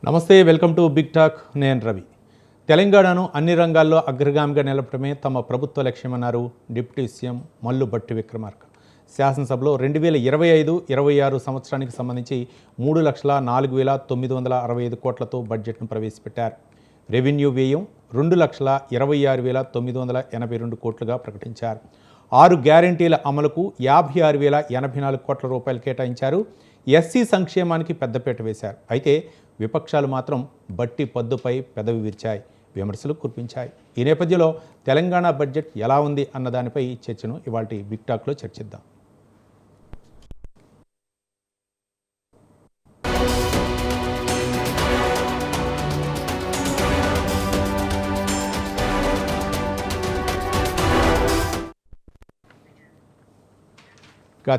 నమస్తే, welcome to big talk. నేను రవి. తెలంగాణను అన్ని రంగాల్లో అగ్రగామిగా నిలపడమే తమ ప్రభుత్వ లక్ష్యమన్నారు డిప్యూటీ సీఎం మల్లు భట్టి విక్రమార్క. శాసనసభలో 2025-26 సంవత్సరానికి సంబంధించి 3,04,965 కోట్లతో బడ్జెట్ను ప్రవేశపెట్టారు. రెవెన్యూ వ్యయం 2,26,982 కోట్లుగా ప్రకటించారు. 6 గ్యారంటీల అమలుకు 56,084 కోట్ల రూపాయలు కేటాయించారు. ఎస్సీ సంక్షేమానికి పెద్దపీట వేశారు. అయితే విపక్షాలు మాత్రం బట్టి పద్దుపై పెదవి విరిచాయి, విమర్శలు కురిపించాయి. ఈ నేపథ్యంలో తెలంగాణ బడ్జెట్ ఎలా ఉంది అన్న దానిపై చర్చను ఇవాల్టి బిగ్ టాక్లో చర్చిద్దాం.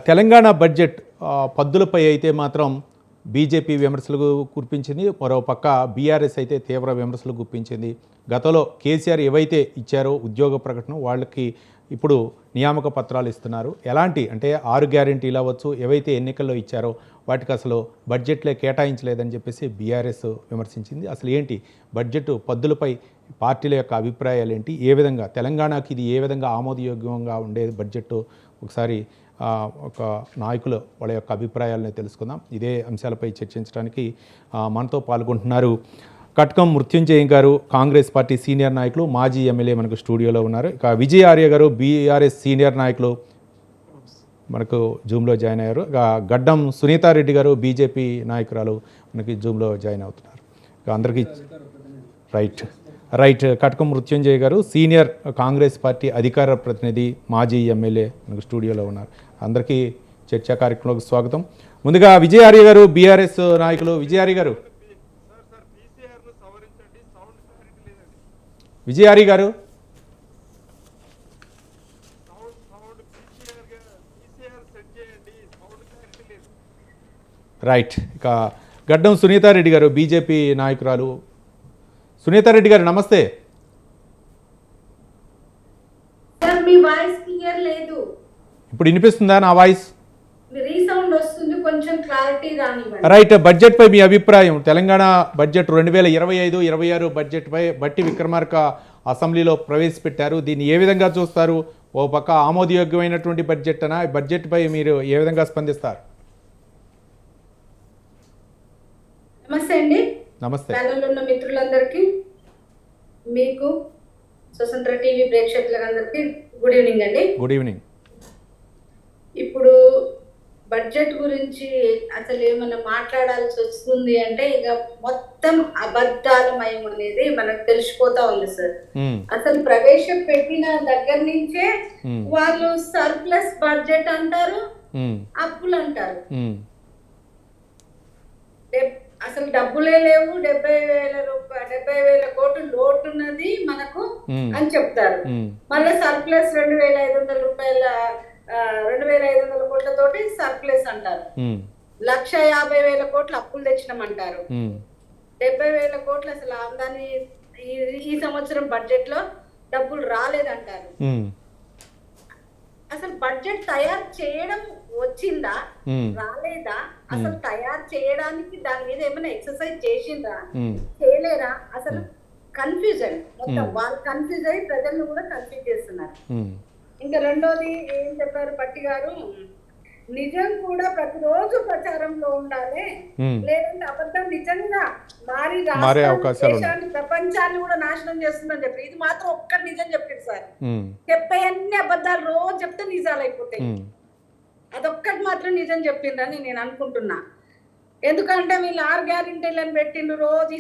తెలంగాణ బడ్జెట్ పద్దులపై అయితే మాత్రం బీజేపీ విమర్శలు కురిపించింది. మరోపక్క బీఆర్ఎస్ అయితే తీవ్ర విమర్శలు గుప్పించింది. గతంలో కేసీఆర్ ఏవైతే ఇచ్చారో ఉద్యోగ ప్రకటన, వాళ్ళకి ఇప్పుడు నియామక పత్రాలు ఇస్తున్నారు. ఎలాంటి అంటే 6 గ్యారెంటీలు అవ్వచ్చు, ఏవైతే ఎన్నికల్లో ఇచ్చారో వాటికి అసలు బడ్జెట్లే కేటాయించలేదని చెప్పేసి బీఆర్ఎస్ విమర్శించింది. అసలు ఏంటి బడ్జెట్ పద్దులపై పార్టీల యొక్క అభిప్రాయాలు ఏంటి, ఏ విధంగా తెలంగాణకి ఇది ఏ విధంగా ఆమోదయోగ్యంగా ఉండేది బడ్జెట్, ఒకసారి ఒక నాయకులు వాళ్ళ యొక్క అభిప్రాయాలను తెలుసుకుందాం. ఇదే అంశాలపై చర్చించడానికి మనతో పాల్గొంటున్నారు కట్కం మృత్యుంజయ గారు, కాంగ్రెస్ పార్టీ సీనియర్ నాయకులు, మాజీ ఎమ్మెల్యే మనకు స్టూడియోలో ఉన్నారు. ఇక విజయ్ ఆర్య గారు, బీఆర్ఎస్ సీనియర్ నాయకులు మనకు జూమ్లో జాయిన్ అయ్యారు. ఇక గడ్డం సునీతారెడ్డి గారు, బీజేపీ నాయకురాలు మనకి జూమ్లో జాయిన్ అవుతున్నారు. ఇక అందరికీ రైట్ కట్కం మృత్యుంజయ గారు, సీనియర్ కాంగ్రెస్ పార్టీ అధికార ప్రతినిధి, మాజీ ఎమ్మెల్యే మనకు స్టూడియోలో ఉన్నారు. అందరికీ చర్చా కార్యక్రమంలోకి స్వాగతం. ముందుగా విజయ్ ఆర్య గారు, బీఆర్ఎస్ నాయకులు. విజయ్ ఆర్య గారు, రైట్. ఇక గడ్డం సునీతారెడ్డి గారు, బీజేపీ నాయకురాలు. సునీతారెడ్డి గారు నమస్తే. మీ వాయిస్ క్లియర్ లేదు. ఇప్పుడు వినిపిస్తుందా నా వాయిస్? రీసౌండ్ వస్తుంది, కొంచెం క్లారిటీ రానివ్వండి. రైట్. బడ్జెట్ పై మీ అభిప్రాయం. తెలంగాణ బడ్జెట్ 2025-26 బడ్జెట్ పై బట్టి విక్రమార్క అసెంబ్లీలో ప్రవేశపెట్టారు. దీన్ని ఏ విధంగా చూస్తారు? ఓ పక్క ఆమోదయోగ్యమైనటువంటి బడ్జెట్ అనా? బడ్జెట్ పై మీరు ఏ విధంగా స్పందిస్తారు? నమస్తే అండి. నమస్తే. ప్యానెల్లో ఉన్న మిత్రులందరికీ, మీకు స్వతంత్ర టీవీ ప్రేక్షకులందరికీ గుడ్ ఈవినింగ్ అండి. Good evening. ఇప్పుడు బడ్జెట్ గురించి అసలు ఏమన్నా మాట్లాడాల్సి వస్తుంది అంటే ఇక మొత్తం అబద్ధాలమయం అనేది మనకు తెలిసిపోతా ఉంది సార్. అసలు ప్రవేశపెట్టిన దగ్గర నుంచే వాళ్ళు సర్ప్లస్ బడ్జెట్ అంటారు, అప్పులు అంటారు. అసలు డబ్బులే లేవు, 70,000 కోట్లు లోటు ఉన్నది మనకు అని చెప్తారు. మళ్ళీ సర్ప్లస్ 2,500 కోట్లతోటి సర్ప్లస్ అంటారు. 1,50,000 కోట్లు అప్పులు తెచ్చినామంటారు. 70,000 కోట్లు అసలు ఆమ్దాని ఈ సంవత్సరం బడ్జెట్ లో డబ్బులు రాలేదంటారు. అసలు బడ్జెట్ తయారు చేయడం వచ్చిందా, రాలేదా? అసలు తయారు చేయడానికి దాని మీద ఏమైనా ఎక్సర్సైజ్ చేసిండ్రా, చేయలేరా? అసలు కన్ఫ్యూజన్, మొత్తం వాళ్ళు కన్ఫ్యూజ్ అయ్యి ప్రజలను కూడా కన్ఫ్యూజ్ చేస్తున్నారు. ఇంకా రెండోది ఏం చెప్పారు పట్టి గారు, నిజం కూడా ప్రతిరోజు ప్రచారంలో ఉండాలి, లేదంటే అబద్ధం నిజంగా మారే అవకాశాలు, ప్రపంచాన్ని కూడా నాశనం చేస్తుందని చెప్పి ఇది మాత్రం ఒక్కటి నిజం చెప్పింది సార్. చెప్పే అన్ని అబద్ధాలు రోజు చెప్తే నిజాలు అయిపోతాయి. అదొక్కటి మాత్రం నిజం చెప్పిందని నేను అనుకుంటున్నా. ఎందుకంటే వీళ్ళు 6 గ్యారెంటీలను పెట్టిండు, రోజు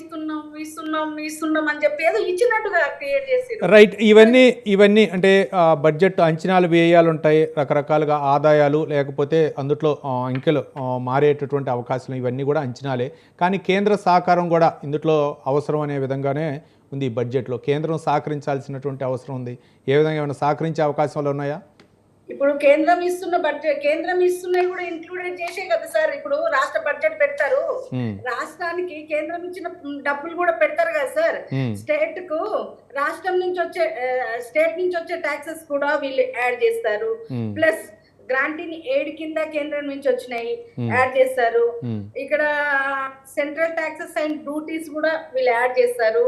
ఇస్తున్నాం అని చెప్పి ఏదో ఇచ్చినట్టుగా క్రియేట్ చేసి. రైట్. ఇవన్నీ అంటే బడ్జెట్ అంచనాలు వేయాలు ఉంటాయి, రకరకాలుగా ఆదాయాలు, లేకపోతే అందులో అంకెలు మారేటటువంటి అవకాశాలు, ఇవన్నీ కూడా అంచనాలే. కానీ కేంద్ర సహకారం కూడా ఇందులో అవసరం అనే విధంగానే ఉంది. ఈ బడ్జెట్లో కేంద్రం సహకరించాల్సినటువంటి అవసరం ఉంది. ఏ విధంగా ఏమైనా సహకరించే అవకాశాలు ఉన్నాయా? ఇప్పుడు కేంద్రం ఇస్తున్న బడ్జెట్, కేంద్రం ఇస్తున్నవి కూడా ఇంక్లూడెడ్ చేసే కదా సార్. ఇప్పుడు రాష్ట్ర బడ్జెట్ పెడతారు, రాష్ట్రానికి కేంద్రం ఇచ్చిన డబ్బులు కూడా పెడతారు కదా సార్. స్టేట్ కు రాష్ట్రం నుంచి వచ్చే, స్టేట్ నుంచి వచ్చే ట్యాక్సెస్ కూడా వీళ్ళు యాడ్ చేస్తారు. ప్లస్ గ్రాంటీని ఎయిడ్ కింద కేంద్రం నుంచి వచ్చినాయి యాడ్ చేస్తారు. ఇక్కడ సెంట్రల్ ట్యాక్సెస్ అండ్ డ్యూటీస్ కూడా వీళ్ళు యాడ్ చేస్తారు.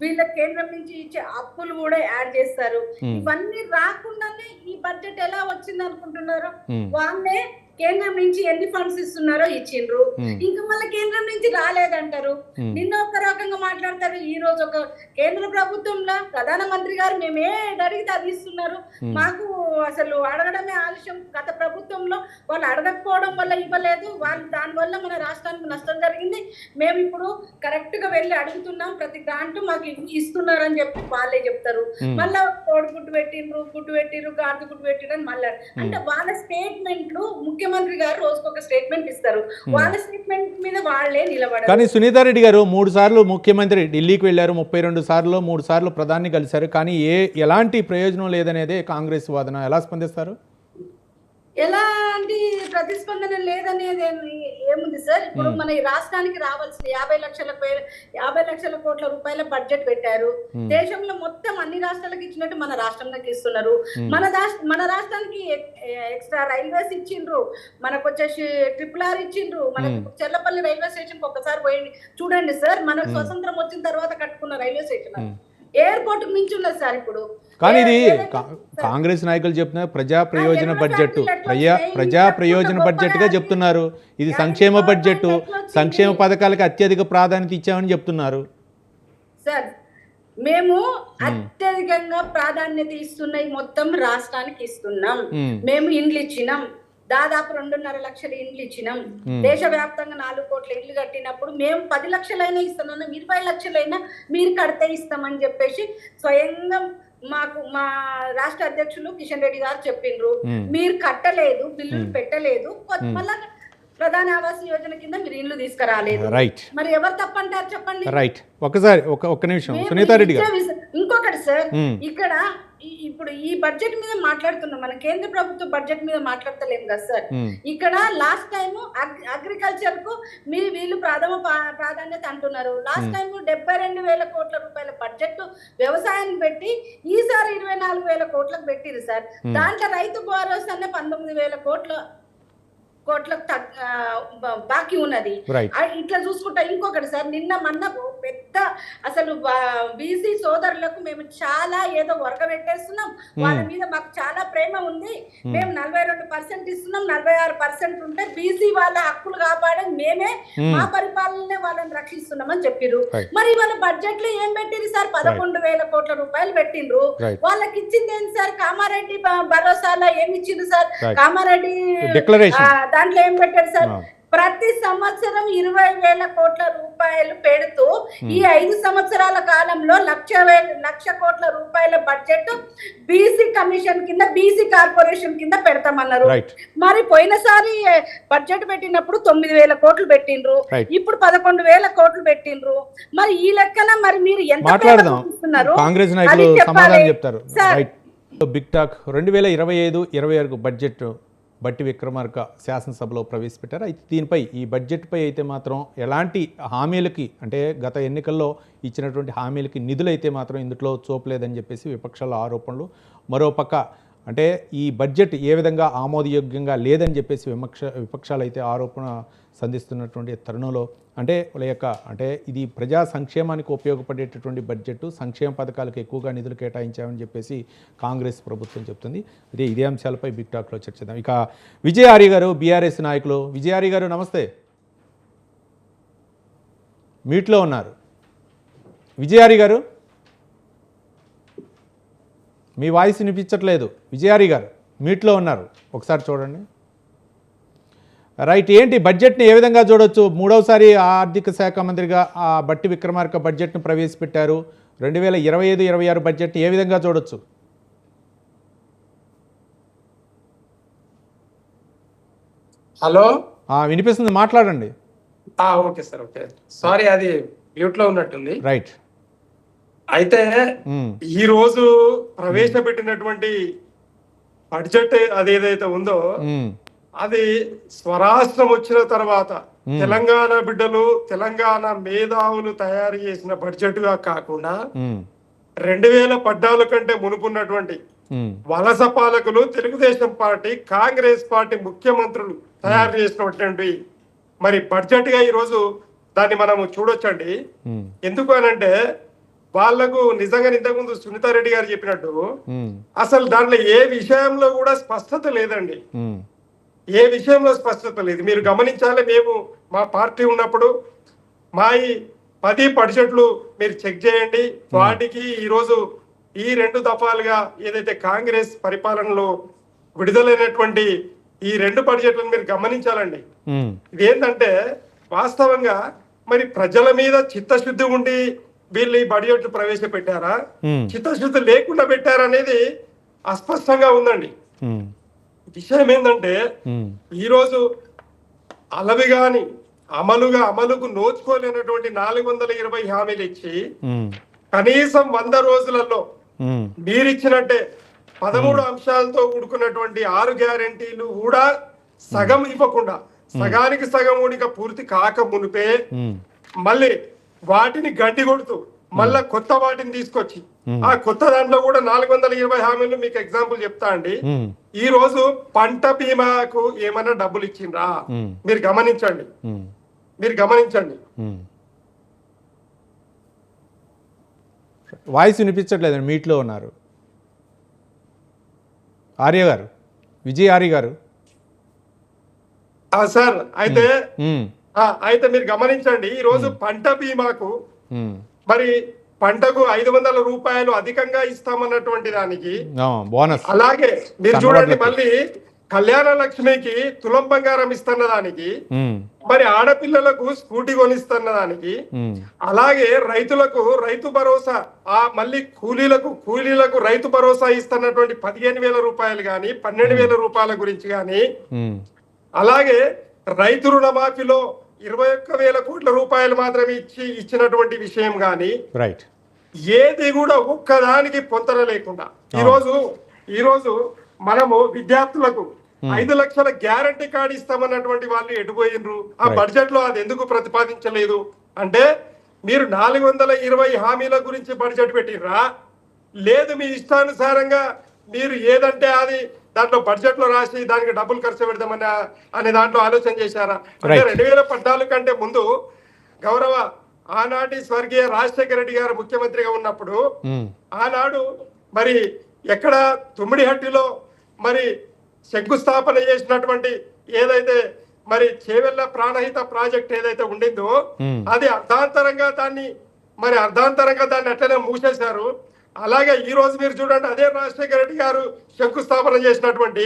వీళ్ళ కేంద్రం నుంచి ఇచ్చే అప్పులు కూడా యాడ్ చేస్తారు. ఇవన్నీ రాకుండానే ఈ బడ్జెట్ ఎలా వచ్చింది అనుకుంటున్నారు? వాళ్ళే కేంద్రం నుంచి ఎన్ని ఫండ్స్ ఇస్తున్నారో ఇచ్చిండ్రు, ఇంకా మళ్ళీ కేంద్రం నుంచి రాలేదంటారు. నిన్న ఒక రకంగా మాట్లాడతారు, ఈ రోజు ఒక కేంద్ర ప్రభుత్వంలో ప్రధానమంత్రి గారు మేమే అడిగితే అది ఇస్తున్నారు. మాకు అసలు అడగడమే ఆలస్యం. గత ప్రభుత్వంలో వాళ్ళు అడగకపోవడం వల్ల ఇవ్వలేదు, వాళ్ళు దానివల్ల మన రాష్ట్రానికి నష్టం జరిగింది. మేము ఇప్పుడు కరెక్ట్ గా వెళ్ళి అడుగుతున్నాం, ప్రతి గ్రాంట్ మాకు ఇస్తున్నారు అని చెప్పి వాళ్ళే చెప్తారు. మళ్ళా కోడిగుడ్డు పెట్టిండ్రు గార్డు గుడ్డు పెట్టిండ్రు అని మళ్ళీ అంటే వాళ్ళ స్టేట్మెంట్లు ముఖ్యమంత్రి గారు రోజుకొక స్టేట్మెంట్ ఇస్తారు. వాళ్ళ స్టేట్మెంట్ మీద వాళ్ళే నిలబడారు. కానీ సునీతారెడ్డి గారు 3 సార్లు ముఖ్యమంత్రి ఢిల్లీకి వెళ్ళారు, 32 సార్లు 3 సార్లు ప్రధాని కలిశారు, కానీ ఎలాంటి ప్రయోజనం లేదనేదే కాంగ్రెస్ వాదన. ఎలా స్పందిస్తారు? ఎలాంటి ప్రతిస్పందన లేదనేది ఏముంది సార్? ఇప్పుడు మన ఈ రాష్ట్రానికి రావాల్సిన 50 లక్షల కోట్ల రూపాయల బడ్జెట్ పెట్టారు. దేశంలో మొత్తం అన్ని రాష్ట్రాలకు ఇచ్చినట్టు మన రాష్ట్రంలోకి ఇస్తున్నారు. మన రాష్ట్రానికి ఎక్స్ట్రా రైల్వేస్ ఇచ్చిండ్రు, మనకు వచ్చేసి RRR ఇచ్చిండ్రు. మనకు చెర్లపల్లి రైల్వే స్టేషన్ ఒకసారి పోయింది చూడండి సార్, మనకు స్వతంత్రం వచ్చిన తర్వాత కట్టుకున్న రైల్వే స్టేషన్ ఎయిర్పోర్ట్ మించి ఉన్నది సార్ ఇప్పుడు. కానీ ఇది కాంగ్రెస్ నాయకులు చెప్తున్నారు ప్రజా ప్రయోజన బడ్జెట్, ప్రజా ప్రయోజన బడ్జెట్ గా చెప్తున్నారు. ఇది సంక్షేమ బడ్జెట్, సంక్షేమ పథకాలకు అత్యధిక ప్రాధాన్యత ఇచ్చామని చెప్తున్నారు. సార్ మేము అత్యధికంగా ప్రాధాన్యత ఇస్తున్నాయి మొత్తం రాష్ట్రానికి ఇస్తున్నాం. మేము ఇండ్లు ఇచ్చినాం, దాదాపు 2.5 లక్షల ఇండ్లు ఇచ్చినాం. దేశవ్యాప్తంగా 4 కోట్ల ఇండ్లు కట్టినప్పుడు మేము 10 లక్షలైనా ఇస్తున్నాం, 20 లక్షలైనా మీరు కడితే ఇస్తామని చెప్పేసి స్వయంగా మాకు మా రాష్ట్ర అధ్యక్షులు కిషన్ రెడ్డి గారు చెప్పిండ్రు. మీరు కట్టలేదు, బిల్లులు పెట్టలేదు, మళ్ళా ప్రధాన ఆవాస్ యోజన కింద మీరు ఇల్లు తీసుకురాలేదు. రైట్, మరి ఎవరు తప్పంటారు చెప్పండి? రైట్, ఒకసారి ఒక్క నిమిషం సునీతారెడ్డి గారు. ఇంకొకటి సార్, ఇక్కడ ఇప్పుడు ఈ బడ్జెట్ మీద మాట్లాడుతున్నాం, మన కేంద్ర ప్రభుత్వ బడ్జెట్ మీద మాట్లాడతలేము కదా సార్. ఇక్కడ లాస్ట్ టైం అగ్రికల్చర్ కు వీళ్ళు ప్రాధాన్యత అంటున్నారు. లాస్ట్ టైం 72,000 కోట్ల రూపాయల బడ్జెట్ వ్యవసాయానికి పెట్టి ఈసారి 24,000 కోట్లకు పెట్టిరు సార్. దాంట్లో రైతు భరోసా 19,000 కోట్లకు బాకీ ఉన్నది. ఇట్లా చూసుకుంటా ఇంకొకటి సార్, నిన్న మొన్న పెద్ద అసలు బీసీ సోదరులకు మేము చాలా ఏదో వర్గ పెట్టేస్తున్నాం, వాళ్ళ మీద మాకు చాలా ప్రేమ ఉంది, మేము 42% ఇస్తున్నాం, 46% ఉంటే బీసీ వాళ్ళ హక్కులు కాపాడని మేమే మా పరిపాలనే వాళ్ళని రక్షిస్తున్నాం అని చెప్పిర్రు. మరి వాళ్ళ బడ్జెట్ లో ఏం పెట్టిరు సార్? 11,000 కోట్ల రూపాయలు పెట్టిండ్రు. వాళ్ళకి ఇచ్చింది ఏంటి సార్? కామారెడ్డి భరోసాలో ఏమి ఇచ్చిండ్రు సార్? కామారెడ్డి దాంట్లో ఏం పెట్టారు సార్? ప్రతి సంవత్సరం 20,000 కోట్ల రూపాయలు పెడుతూ ఈ 5 సంవత్సరాల కాలంలో 1,00,00,000 కోట్ల రూపాయల బడ్జెట్ బీసీ కమిషన్ కింద, బీసీ కార్పొరేషన్ కింద పెడతామన్నారు. మరి పోయినసారి బడ్జెట్ పెట్టినప్పుడు 9,000 కోట్లు పెట్టిండ్రు, ఇప్పుడు 11,000 కోట్లు పెట్టిండ్రు. మరి ఈ లెక్కన మరి మీరు ఎంత ఇస్తున్నారు? కాంగ్రెస్ నాయకులు సమాధానం చెప్తారు. బిగ్ టాక్ 2025-26 బడ్జెట్ బట్టి విక్రమార్క శాసనసభలో ప్రవేశపెట్టారు. అయితే దీనిపై ఈ బడ్జెట్పై అయితే మాత్రం ఎలాంటి హామీలకి, అంటే గత ఎన్నికల్లో ఇచ్చినటువంటి హామీలకి నిధులైతే మాత్రం ఇందులో చూపలేదని చెప్పేసి విపక్షాల ఆరోపణలు. మరోపక్క అంటే ఈ బడ్జెట్ ఏ విధంగా ఆమోదయోగ్యంగా లేదని చెప్పేసి విపక్షాలు అయితే ఆరోపణ సంధిస్తున్నటువంటి తరుణంలో అంటే ఇది ప్రజా సంక్షేమానికి ఉపయోగపడేటటువంటి బడ్జెట్, సంక్షేమ పథకాలకు ఎక్కువగా నిధులు కేటాయించామని చెప్పేసి కాంగ్రెస్ ప్రభుత్వం చెప్తుంది. ఇదే అంశాలపై బిగ్ టాక్లో చర్చిద్దాం. ఇక విజయహారి గారు, బీఆర్ఎస్ నాయకులు. విజయహారి గారు నమస్తే, మీట్లో ఉన్నారు. విజయహారి గారు మీ వాయిస్ వినిపించట్లేదు. విజయహారి గారు మీట్లో ఉన్నారు, ఒకసారి చూడండి. రైట్, ఏంటి బడ్జెట్ని ఏ విధంగా చూడొచ్చు? 3వసారి ఆర్థిక శాఖ మంత్రిగా బట్టి విక్రమార్క బడ్జెట్ను ప్రవేశపెట్టారు. 2025-26 బడ్జెట్ని ఏ విధంగా చూడొచ్చు? హలో, వినిపిస్తుంది, మాట్లాడండి. ఓకే సార్, ఓకే, సారీ అది మ్యూట్ లో ఉన్నట్టుంది. రైట్, అయితే ఈ రోజు ప్రవేశపెట్టినటువంటి బడ్జెట్ అదేదైతే ఉందో అది స్వరాష్ట్రం వచ్చిన తర్వాత తెలంగాణ బిడ్డలు, తెలంగాణ మేధావులు తయారు చేసిన బడ్జెట్ గా కాకుండా 2014 కంటే మునుపున్నటువంటి వలస పాలకులు, తెలుగుదేశం పార్టీ, కాంగ్రెస్ పార్టీ ముఖ్యమంత్రులు తయారు చేసినటువంటి మరి బడ్జెట్ గా ఈరోజు దాన్ని మనము చూడొచ్చండి. ఎందుకు అనంటే వాళ్లకు నిజంగా ఇంతకుముందు సునీతారెడ్డి గారు చెప్పినట్టు అసలు దాంట్లో ఏ విషయంలో కూడా స్పష్టత లేదండి. ఏ విషయంలో స్పష్టత లేదు. మీరు గమనించాలి, మేము మా పార్టీ ఉన్నప్పుడు మా ఈ 10 బడ్జెట్లు మీరు చెక్ చేయండి. వాటికి ఈరోజు ఈ 2 దఫాలుగా ఏదైతే కాంగ్రెస్ పరిపాలనలో విడుదలైనటువంటి ఈ 2 బడ్జెట్లను మీరు గమనించాలండి. ఇదేంటంటే వాస్తవంగా మరి ప్రజల మీద చిత్తశుద్ధి ఉండి వీళ్ళు ఈ బడ్జెట్ ప్రవేశపెట్టారా, చిత్తశుద్ధి లేకుండా పెట్టారనేది అస్పష్టంగా ఉందండి. విషయం ఏంటంటే ఈరోజు అలవిగాని అమలుకు నోచుకోలేనటువంటి 420 హామీలు ఇచ్చి కనీసం 100 రోజులలో మీరిచ్చినట్టే 13 అంశాలతో కూడుకున్నటువంటి 6 గ్యారెంటీలు కూడా సగం ఇవ్వకుండా, సగానికి సగం కూడా పూర్తి కాక మునిపే మళ్ళీ వాటిని గడ్డి కొడుతూ మళ్ళా కొత్త వాటిని తీసుకొచ్చి ఆ కొత్త దాంట్లో కూడా 420 హామీలు మీకు ఎగ్జాంపుల్ చెప్తా అండి. ఈ రోజు పంట బీమాకు ఏమైనా డబ్బులు ఇచ్చిండ్రా? మీరు గమనించండి. వాయిస్ వినిపించట్లేదండి, మీట్లో ఉన్నారు. ఆర్య గారు, విజయ్ ఆర్య గారు. సార్ అయితే మీరు గమనించండి, ఈ రోజు పంట బీమాకు మరి పంటకు 500 రూపాయలు అధికంగా ఇస్తామన్నటువంటి దానికి బోనస్, అలాగే మీరు చూడండి మళ్ళీ కళ్యాణ లక్ష్మికి తులం బంగారం ఇస్తున్న దానికి, మరి ఆడపిల్లలకు స్కూటీ కొనిస్తున్న దానికి, అలాగే రైతులకు రైతు భరోసా, మళ్ళీ కూలీలకు రైతు భరోసా ఇస్తున్నటువంటి 15,000 రూపాయలు గాని 12,000 రూపాయల గురించి గాని, అలాగే రైతు రుణమాఫీలో 21,000 కోట్ల రూపాయలు మాత్రమే ఇచ్చినటువంటి విషయం గాని ఏది కూడా ఒక్కదానికి పొంతన లేకుండా ఈరోజు మనము విద్యార్థులకు 5 లక్షల గ్యారంటీ కార్డు ఇస్తామన్నటువంటి వాళ్ళు ఎటుపోయినరు? ఆ బడ్జెట్ లో అది ఎందుకు ప్రతిపాదించలేదు అంటే మీరు 420 హామీల గురించి బడ్జెట్ పెట్టిర్రా, లేదు మీ ఇష్టానుసారంగా మీరు ఏదంటే అది దాంట్లో బడ్జెట్ లో రాసి దానికి డబ్బులు ఖర్చు పెడదామని అనే దాంట్లో ఆలోచన చేశారా? అంటే 2014 కంటే ముందు గౌరవ ఆనాటి స్వర్గీయ రాజశేఖర రెడ్డి గారు ముఖ్యమంత్రిగా ఉన్నప్పుడు ఆనాడు మరి ఎక్కడ తుమ్మిడిహట్టిలో మరి శంకుస్థాపన చేసినటువంటి ఏదైతే మరి చేవెళ్ళ ప్రాణహిత ప్రాజెక్ట్ ఏదైతే ఉండిందో అది అర్ధాంతరంగా దాన్ని అట్లనే మూసేశారు. అలాగే ఈ రోజు మీరు చూడండి, అదే రాజశేఖర రెడ్డి గారు శంకుస్థాపన చేసినటువంటి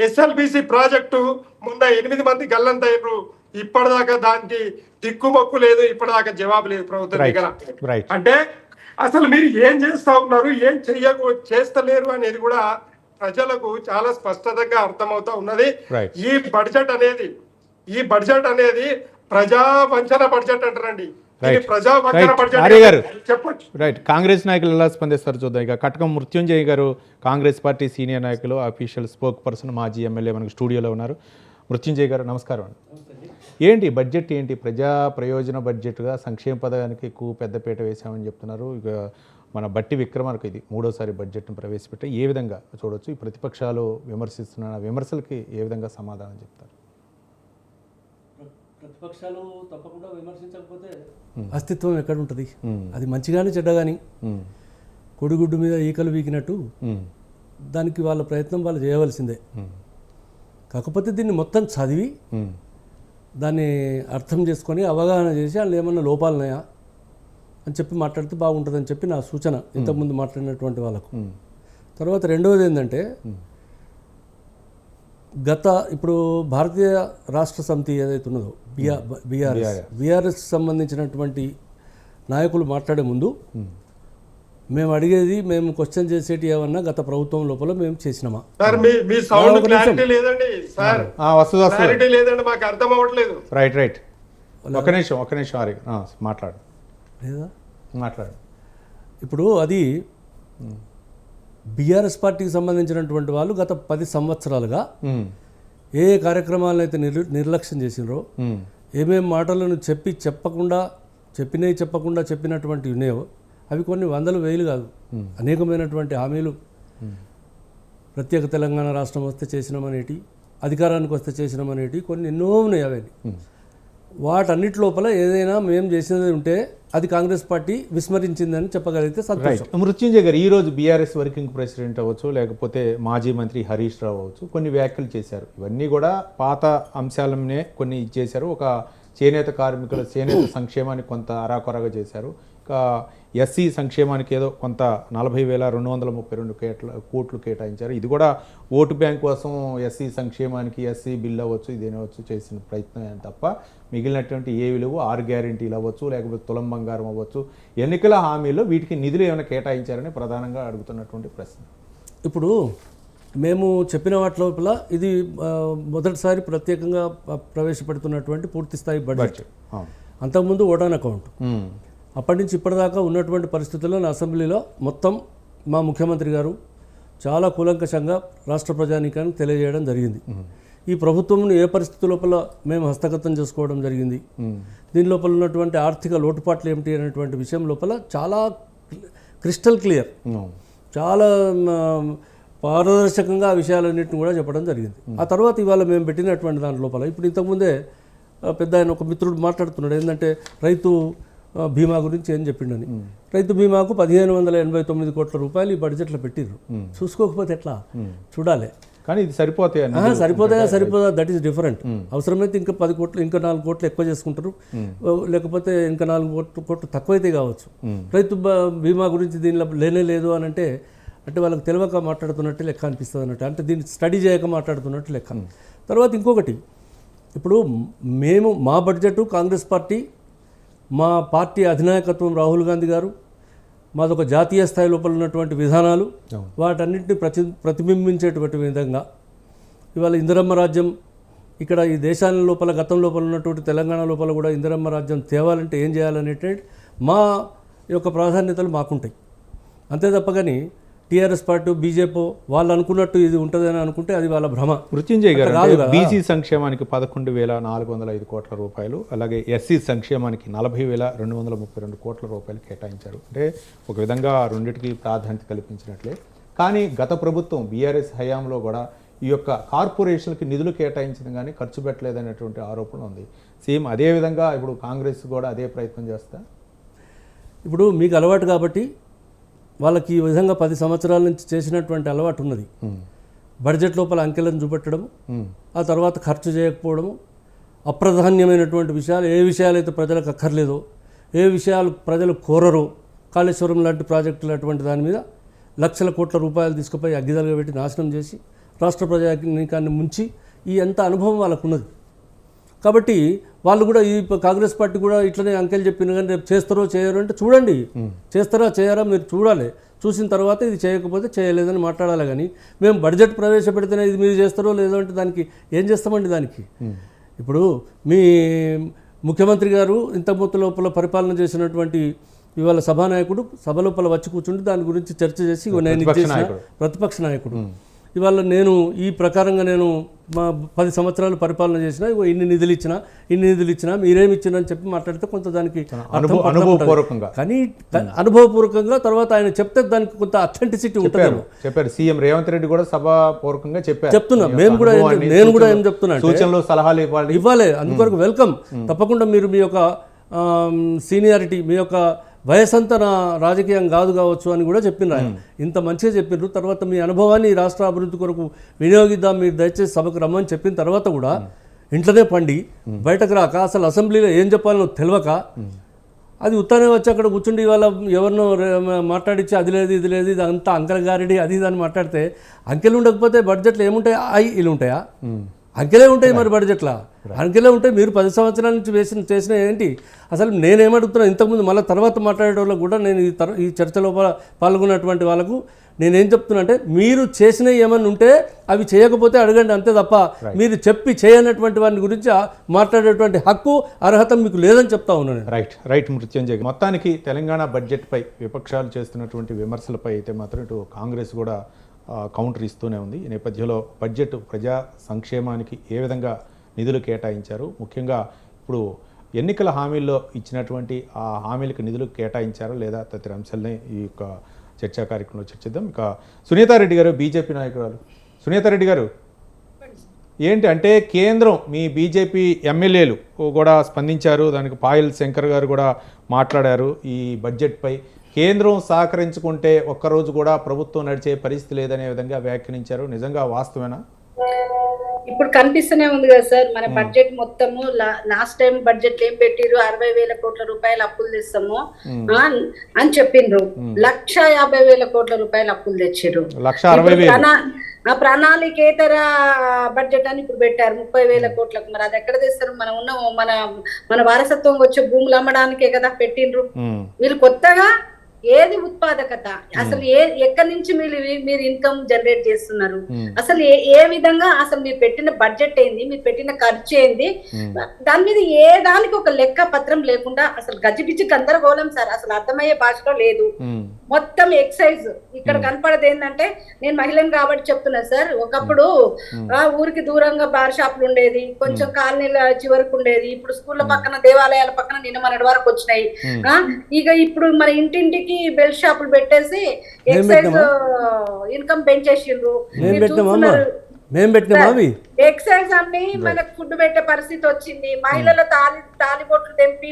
ఎస్ఎల్బిసి ప్రాజెక్టు మొన్న 8 మంది గల్లంతయ్యారు. ఇప్పటిదాకా దానికి దిక్కుమొక్కు లేదు, ఇప్పటిదాకా జవాబు లేదు ప్రభుత్వం దగ్గర. అంటే అసలు మీరు ఏం చేస్తా ఉన్నారు, ఏం చేస్తలేరు అనేది కూడా ప్రజలకు చాలా స్పష్టంగా అర్థమవుతా ఉన్నది. ఈ బడ్జెట్ అనేది ప్రజా వంచన బడ్జెట్ అంటారండి. రైట్. కాంగ్రెస్ నాయకులు ఎలా స్పందిస్తారు చూద్దాం. ఇక కటకం మృత్యుంజయ్ గారు, కాంగ్రెస్ పార్టీ సీనియర్ నాయకులు, అఫీషియల్ స్పోక్ పర్సన్, మాజీ ఎమ్మెల్యే మనకు స్టూడియోలో ఉన్నారు. మృత్యుంజయ్ గారు నమస్కారం అండి. ఏంటి బడ్జెట్, ఏంటి ప్రజా ప్రయోజన బడ్జెట్గా సంక్షేమ పథకానికి ఎక్కువ పెద్దపీట వేసామని చెప్తున్నారు. ఇక మన బట్టి విక్రమార్క ఇది 3వసారి బడ్జెట్ను ప్రవేశపెట్టే ఏ విధంగా చూడవచ్చు? ఈ ప్రతిపక్షాలు విమర్శిస్తున్న విమర్శలకి ఏ విధంగా సమాధానం చెప్తారు? ప్రతిపక్షాలు తప్పకుండా విమర్శించకపోతే అస్తిత్వం ఎక్కడ ఉంటుంది? అది మంచిగానే చెడ్డగాని కొడిగుడ్డు మీద ఈకలు వీకినట్టు దానికి వాళ్ళ ప్రయత్నం వాళ్ళు చేయవలసిందే. కాకపోతే దీన్ని మొత్తం చదివి దాన్ని అర్థం చేసుకొని అవగాహన చేసి వాళ్ళు ఏమన్నా లోపాలున్నాయా అని చెప్పి మాట్లాడితే బాగుంటుందని చెప్పి నా సూచన ఇంతకుముందు మాట్లాడినటువంటి వాళ్ళకు. తర్వాత రెండవది ఏంటంటే ఇప్పుడు భారతీయ రాష్ట్ర సమితి ఏదైతే ఉన్నదో బీఆర్ఎస్ సంబంధించినటువంటి నాయకులు మాట్లాడే ముందు మేము అడిగేది, మేము క్వశ్చన్ చేసేటి ఏమన్నా గత ప్రభుత్వం లోపల మేము చేసినామా? రైట్ ఒక నిమిషం మాట్లాడు లేదా మాట్లాడు. ఇప్పుడు అది బీఆర్ఎస్ పార్టీకి సంబంధించినటువంటి వాళ్ళు గత 10 సంవత్సరాలుగా ఏ కార్యక్రమాలను అయితే నిర్లక్ష్యం చేసినారో, ఏమేం మాటలను చెప్పకుండా చెప్పినటువంటి ఉన్నాయో అవి కొన్ని వందలు వేలు కాదు, అనేకమైనటువంటి హామీలు. ప్రత్యేక తెలంగాణ రాష్ట్రం వస్తే చేసినామనేటి, అధికారానికి వస్తే చేసినామనేటి కొన్ని ఎన్నో ఉన్నాయి. అవన్నీ వాటన్నిటి లోపల ఏదైనా మేము చేసినది ఉంటే అది కాంగ్రెస్ పార్టీ విస్మరించిందని చెప్పగలిగితే సంతోషం. మృత్యుంజయ్ గారు ఈరోజు బీఆర్ఎస్ వర్కింగ్ ప్రెసిడెంట్ అవ్వచ్చు, లేకపోతే మాజీ మంత్రి హరీష్ రావు అవ్వచ్చు, కొన్ని వ్యాఖ్యలు చేశారు. ఇవన్నీ కూడా పాత అంశాలనే కొన్ని చేశారు. ఒక చేనేత కార్మికుల చేనేత సంక్షేమానికి కొంత అరాకొరగా చేశారు. ఇక ఎస్సీ సంక్షేమానికి ఏదో కొంత 40,232 కోట్లు కేటాయించారు. ఇది కూడా ఓటు బ్యాంక్ కోసం ఎస్సీ సంక్షేమానికి, ఎస్సీ బిల్ అవ్వచ్చు, ఇదేనవచ్చు చేసిన ప్రయత్నం తప్ప మిగిలినటువంటి ఏ విలువ 6 గ్యారెంటీలు అవ్వచ్చు, లేకపోతే తులం బంగారం అవ్వచ్చు, ఎన్నికల హామీల్లో వీటికి నిధులు ఏమైనా కేటాయించారని ప్రధానంగా అడుగుతున్నటువంటి ప్రశ్న. ఇప్పుడు మేము చెప్పిన వాటి లోపల ఇది మొదటిసారి ప్రత్యేకంగా ప్రవేశపెడుతున్నటువంటి పూర్తిస్థాయి బడ్జెట్. అంతకుముందు ఓటాన్ అకౌంట్. అప్పటి నుంచి ఇప్పటిదాకా ఉన్నటువంటి పరిస్థితుల్లో నా అసెంబ్లీలో మొత్తం మా ముఖ్యమంత్రి గారు చాలా కూలంకషంగా రాష్ట్ర ప్రజానీకానికి తెలియజేయడం జరిగింది. ఈ ప్రభుత్వంను ఏ పరిస్థితి లోపల మేము హస్తగతం చేసుకోవడం జరిగింది, దీని లోపల ఉన్నటువంటి ఆర్థిక లోటుపాట్లు ఏమిటి అనేటువంటి విషయం లోపల చాలా క్రిస్టల్ క్లియర్, చాలా పారదర్శకంగా ఆ విషయాలన్నింటిని కూడా చెప్పడం జరిగింది. ఆ తర్వాత ఇవాళ మేము పెట్టినటువంటి దాని లోపల ఇప్పుడు ఇంతకుముందే పెద్ద ఆయన ఒక మిత్రుడు మాట్లాడుతున్నాడు ఏంటంటే రైతు బీమా గురించి ఏం చెప్పిండని. రైతు బీమాకు 1589 కోట్ల రూపాయలు ఈ బడ్జెట్లో పెట్టిర్రు. చూసుకోకపోతే ఎట్లా, చూడాలి. కానీ ఇది సరిపోతాయా సరిపోదా, దట్ ఈస్ డిఫరెంట్. అవసరమైతే ఇంకా 10 కోట్లు, ఇంకా 4 కోట్లు ఎక్కువ చేసుకుంటారు, లేకపోతే ఇంకా 4 కోట్లు తక్కువైతే కావచ్చు. రైతు బీమా గురించి దీనిలో లేనే లేదు అని అంటే వాళ్ళకి తెలియక మాట్లాడుతున్నట్టు లెక్క అనిపిస్తుంది అన్నట్టు, అంటే దీన్ని స్టడీ చేయక మాట్లాడుతున్నట్టు లెక్క. తర్వాత ఇంకొకటి, ఇప్పుడు మేము మా బడ్జెట్ కాంగ్రెస్ పార్టీ, మా పార్టీ అధినాయకత్వం రాహుల్ గాంధీ గారు, మాదొక జాతీయ స్థాయి లోపల ఉన్నటువంటి విధానాలు, వాటన్నింటిని ప్రతిబింబించేటువంటి విధంగా ఇవాళ ఇందిరమ్మ రాజ్యం ఇక్కడ ఈ దేశాల లోపల, గతం లోపల ఉన్నటువంటి తెలంగాణ లోపల కూడా ఇందిరమ్మ రాజ్యం తేవాలంటే ఏం చేయాలనేటువంటి మా యొక్క ప్రాధాన్యతలు మాకుంటాయి. అంతే తప్ప కానీ టీఆర్ఎస్ పార్టీ, బీజేపీ వాళ్ళు అనుకున్నట్టు ఇది ఉంటుందని అనుకుంటే అది వాళ్ళ భ్రమ. మృత్యుంజయ్ గారు, బీసీ సంక్షేమానికి 11,405 కోట్ల రూపాయలు, అలాగే ఎస్సీ సంక్షేమానికి 40,232 కోట్ల రూపాయలు కేటాయించారు. అంటే ఒక విధంగా రెండింటికి ప్రాధాన్యత కల్పించినట్లే. కానీ గత ప్రభుత్వం బీఆర్ఎస్ హయాంలో కూడా ఈ యొక్క కార్పొరేషన్కి నిధులు కేటాయించింది కానీ ఖర్చు పెట్టలేదనేటువంటి ఆరోపణ ఉంది. సేమ్ అదేవిధంగా ఇప్పుడు కాంగ్రెస్ కూడా అదే ప్రయత్నం చేస్తా. ఇప్పుడు మీకు అలవాటు కాబట్టి వాళ్ళకి ఈ విధంగా 10 సంవత్సరాల నుంచి చేసినటువంటి అలవాటు ఉన్నది. బడ్జెట్ లోపల అంకెలను చూపెట్టడం, ఆ తర్వాత ఖర్చు చేయకపోవడము, అప్రధాన్యమైనటువంటి విషయాలు, ఏ విషయాలైతే ప్రజలకు అక్కర్లేదో, ఏ విషయాలు ప్రజలు కోరరో, కాళేశ్వరం లాంటి ప్రాజెక్టులు అటువంటి దాని మీద లక్షల కోట్ల రూపాయలు తీసుకుపోయి అగ్గిదలుగా పెట్టి నాశనం చేసి రాష్ట్ర ప్రజానీకాన్ని ముంచి ఈ ఎంత అనుభవం వాళ్ళకు ఉన్నది. కాబట్టి వాళ్ళు కూడా ఈ కాంగ్రెస్ పార్టీ కూడా ఇట్లనే అంకెలు చెప్పిన కానీ రేపు చేస్తారో చేయరో అంటే చూడండి, చేస్తారా చేయరా మీరు చూడాలి. చూసిన తర్వాత ఇది చేయకపోతే చేయలేదని మాట్లాడాలి. కానీ మేము బడ్జెట్ ప్రవేశపెడితేనే ఇది మీరు చేస్తారో లేదో అంటే దానికి ఏం చేస్తామండి? దానికి ఇప్పుడు మీ ముఖ్యమంత్రి గారు ఇంత లోపల పరిపాలన చేసినటువంటి ఇవాళ సభానాయకుడు సభ లోపల వచ్చి కూర్చుంటే దాని గురించి చర్చ చేసి నేను చేసిన ప్రతిపక్ష నాయకుడు. ఇవాళ నేను ఈ ప్రకారంగా నేను మా 10 సంవత్సరాలు పరిపాలన చేసినా, ఇన్ని నిధులు ఇచ్చినా మీరేమి ఇచ్చినా చెప్పి మాట్లాడితే కొంత దానికి అనుభవపూర్వకంగా, కానీ అనుభవపూర్వకంగా తర్వాత ఆయన చెప్తే దానికి కొంత అథెంటిసిటీ ఉంటుంది. చెప్పారు సీఎం రేవంత్ రెడ్డి కూడా సభాపూర్వకంగా చెప్తున్నా. నేను కూడా ఏం చెప్తున్నా, సూచనలు సలహాలు ఇవ్వాలి. అందుకొరకు వెల్కమ్. తప్పకుండా మీరు మీ యొక్క సీనియారిటీ, మీ యొక్క వయసంతా నా రాజకీయం కాదు కావచ్చు అని కూడా చెప్పిండ్రు ఆయన. ఇంత మంచిగా చెప్పిండ్రు. తర్వాత మీ అనుభవాన్ని రాష్ట్ర అభివృద్ధి కొరకు వినియోగిద్దాం, మీరు దయచేసి సభకు రమ్మని చెప్పిన తర్వాత కూడా ఇంట్లోనే పండి బయటకు రాక, అసలు అసెంబ్లీలో ఏం చెప్పాలో తెలియక, అది ఉత్తానే వచ్చి అక్కడ కూర్చుండి వాళ్ళ ఎవరినో మాట్లాడించి అది లేదు ఇది లేదు, ఇది అంతా అంకలగారిడి అది ఇది అని మాట్లాడితే, అంకెలు ఉండకపోతే బడ్జెట్లో ఏముంటాయి? ఇల్లు ఉంటాయా? అంకెలే ఉంటాయి. మరి బడ్జెట్లో అంకెలే ఉంటాయి. మీరు 10 సంవత్సరాల నుంచి చేసిన ఏంటి? అసలు నేనేమడుగుతున్నా, ఇంతకుముందు మళ్ళీ తర్వాత మాట్లాడే వాళ్ళకు కూడా నేను ఈ చర్చలో పాల్గొన్నటువంటి వాళ్ళకు నేనేం చెప్తున్నా అంటే, మీరు చేసినవి ఏమన్నా ఉంటే అవి చేయకపోతే అడగండి, అంతే తప్ప మీరు చెప్పి చేయనటువంటి వారి గురించి మాట్లాడేటువంటి హక్కు, అర్హత మీకు లేదని చెప్తా ఉన్నాను. రైట్ మృత్యుంజయ్. మొత్తానికి తెలంగాణ బడ్జెట్పై విపక్షాలు చేస్తున్నటువంటి విమర్శలపై అయితే మాత్రం ఇటు కాంగ్రెస్ కూడా కౌంటర్ ఇస్తూనే ఉంది. ఈ నేపథ్యంలో బడ్జెట్ ప్రజా సంక్షేమానికి ఏ విధంగా నిధులు కేటాయించారు, ముఖ్యంగా ఇప్పుడు ఎన్నికల హామీల్లో ఇచ్చినటువంటి ఆ హామీలకు నిధులు కేటాయించారా లేదా తదితర అంశాలని ఈ యొక్క చర్చా కార్యక్రమంలో చర్చిద్దాం. ఇక సునీతారెడ్డి గారు, బీజేపీ నాయకురాలు. సునీతారెడ్డి గారు, ఏంటి అంటే కేంద్రం మీ బీజేపీ ఎమ్మెల్యేలు కూడా స్పందించారు, దానికి పాయల్ శంకర్ గారు కూడా మాట్లాడారు ఈ బడ్జెట్పై. కేంద్రం సహకరించుకుంటే ఒక్కరోజు కూడా ప్రభుత్వం నడిచే పరిస్థితి లేదనే విధంగా వ్యాఖ్యానించారు. నిజంగా వాస్తవేనా? ఇప్పుడు కనిపిస్తూనే ఉంది కదా సార్, మన బడ్జెట్ మొత్తము లాస్ట్ టైం బడ్జెట్ ఏం పెట్టిరు, 60,000 కోట్ల రూపాయలు అప్పులు తెస్తాము అని చెప్పిండ్రు. 1,50,000 కోట్ల రూపాయలు అప్పులు తెచ్చిర్రు. 1,60,000 ప్రణాళికేతర బడ్జెట్ అని ఇప్పుడు పెట్టారు 30,000 కోట్లకు. మరి అది ఎక్కడ తెస్తారు? మనం ఉన్న మన వారసత్వం వచ్చే భూములు అమ్మడానికే కదా పెట్టిండ్రు. వీళ్ళు కొత్తగా ఏది ఉత్పాదకత, అసలు ఎక్కడి నుంచి మీరు ఇన్కమ్ జనరేట్ చేస్తున్నారు, అసలు ఏ విధంగా అసలు మీరు పెట్టిన బడ్జెట్ ఏంది, మీరు పెట్టిన ఖర్చు ఏంది, దాని మీద ఏ దానికి ఒక లెక్క పత్రం లేకుండా అసలు గజిబిజి గందరగోళం సార్. అసలు అర్థమయ్యే భాషలో లేదు. మొత్తం ఎక్సైజ్ ఇక్కడ కనపడదు. ఏంటంటే నేను మహిళను కాబట్టి చెప్తున్నా సార్, ఒకప్పుడు ఊరికి దూరంగా బార్ షాపులు ఉండేది, కొంచెం కాలనీల చివరకు ఉండేది. ఇప్పుడు స్కూళ్ళ పక్కన, దేవాలయాల పక్కన నిన్న మొన్నటి వరకు వచ్చినాయి. ఇక ఇప్పుడు మన ఇంటింటికి బెల్ షాపులు పెట్టేసి ఎక్సైజ్ ఇన్కమ్ పెంచేసిండ్రు. ఎక్సైజ్ అమ్మి మనకు ఫుడ్ పెట్టే పరిస్థితి వచ్చింది. మహిళల తాలిబొట్లు తెంపి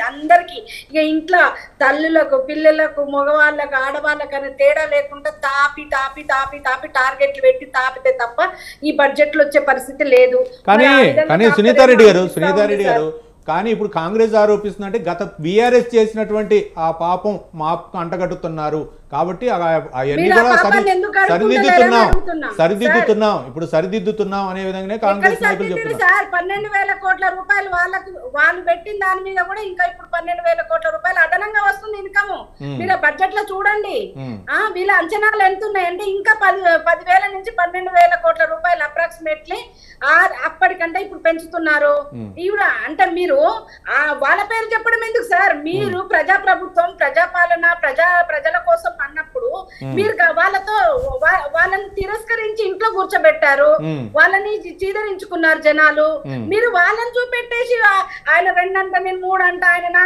అందరికి ఇక ఇంట్లో తల్లులకు, పిల్లలకు, మగవాళ్ళకు, ఆడవాళ్ళకు అనే తేడా లేకుండా తాపి తాపి తాపి తాపి టార్గెట్లు పెట్టి తాపితే తప్ప ఈ బడ్జెట్ లో వచ్చే పరిస్థితి లేదు. కానీ సునీతారెడ్డి గారు కానీ ఇప్పుడు కాంగ్రెస్ ఆరోపిస్తుందంటే గత బీఆర్ఎస్ చేసినటువంటి ఆ పాపం మాకు అంటగట్టుతున్నారు కాబట్టి అవన్నీ కూడా సరిదిద్దుతున్నాం అనే విధంగానే కాంగ్రెస్ నాయకులు చెప్తున్నారు. 12,000 కోట్ల రూపాయలు వాళ్ళు పెట్టిన దాని మీద కూడా ఇంకా ఇప్పుడు 12,000 కోట్ల రూపాయలు అదనంగా వస్తుంది ఇన్కమ్. మీరు బడ్జెట్ లో చూడండి, వీళ్ళ అంచనాలు ఎంత ఉన్నాయంటే ఇంకా 10,000 నుంచి 12,000 కోట్ల రూపాయలు అప్రాక్సిమేట్లీ అప్పటికంటే ఇప్పుడు పెంచుతున్నారు. ఇవి అంటే మీరు వాళ్ళ పేరు చెప్పడం ఎందుకు సార్? మీరు ప్రజాప్రభుత్వం, ప్రజాపాలన, ప్రజల కోసం అన్నప్పుడు మీరు వాళ్ళని తిరస్కరించి ఇంట్లో కూర్చోబెట్టారు, వాళ్ళని చీదరించుకున్నారు జనాలు. మీరు వాళ్ళని చూపెట్టేసి ఆయన 2 అంట, నేను 3 అంట, ఆయన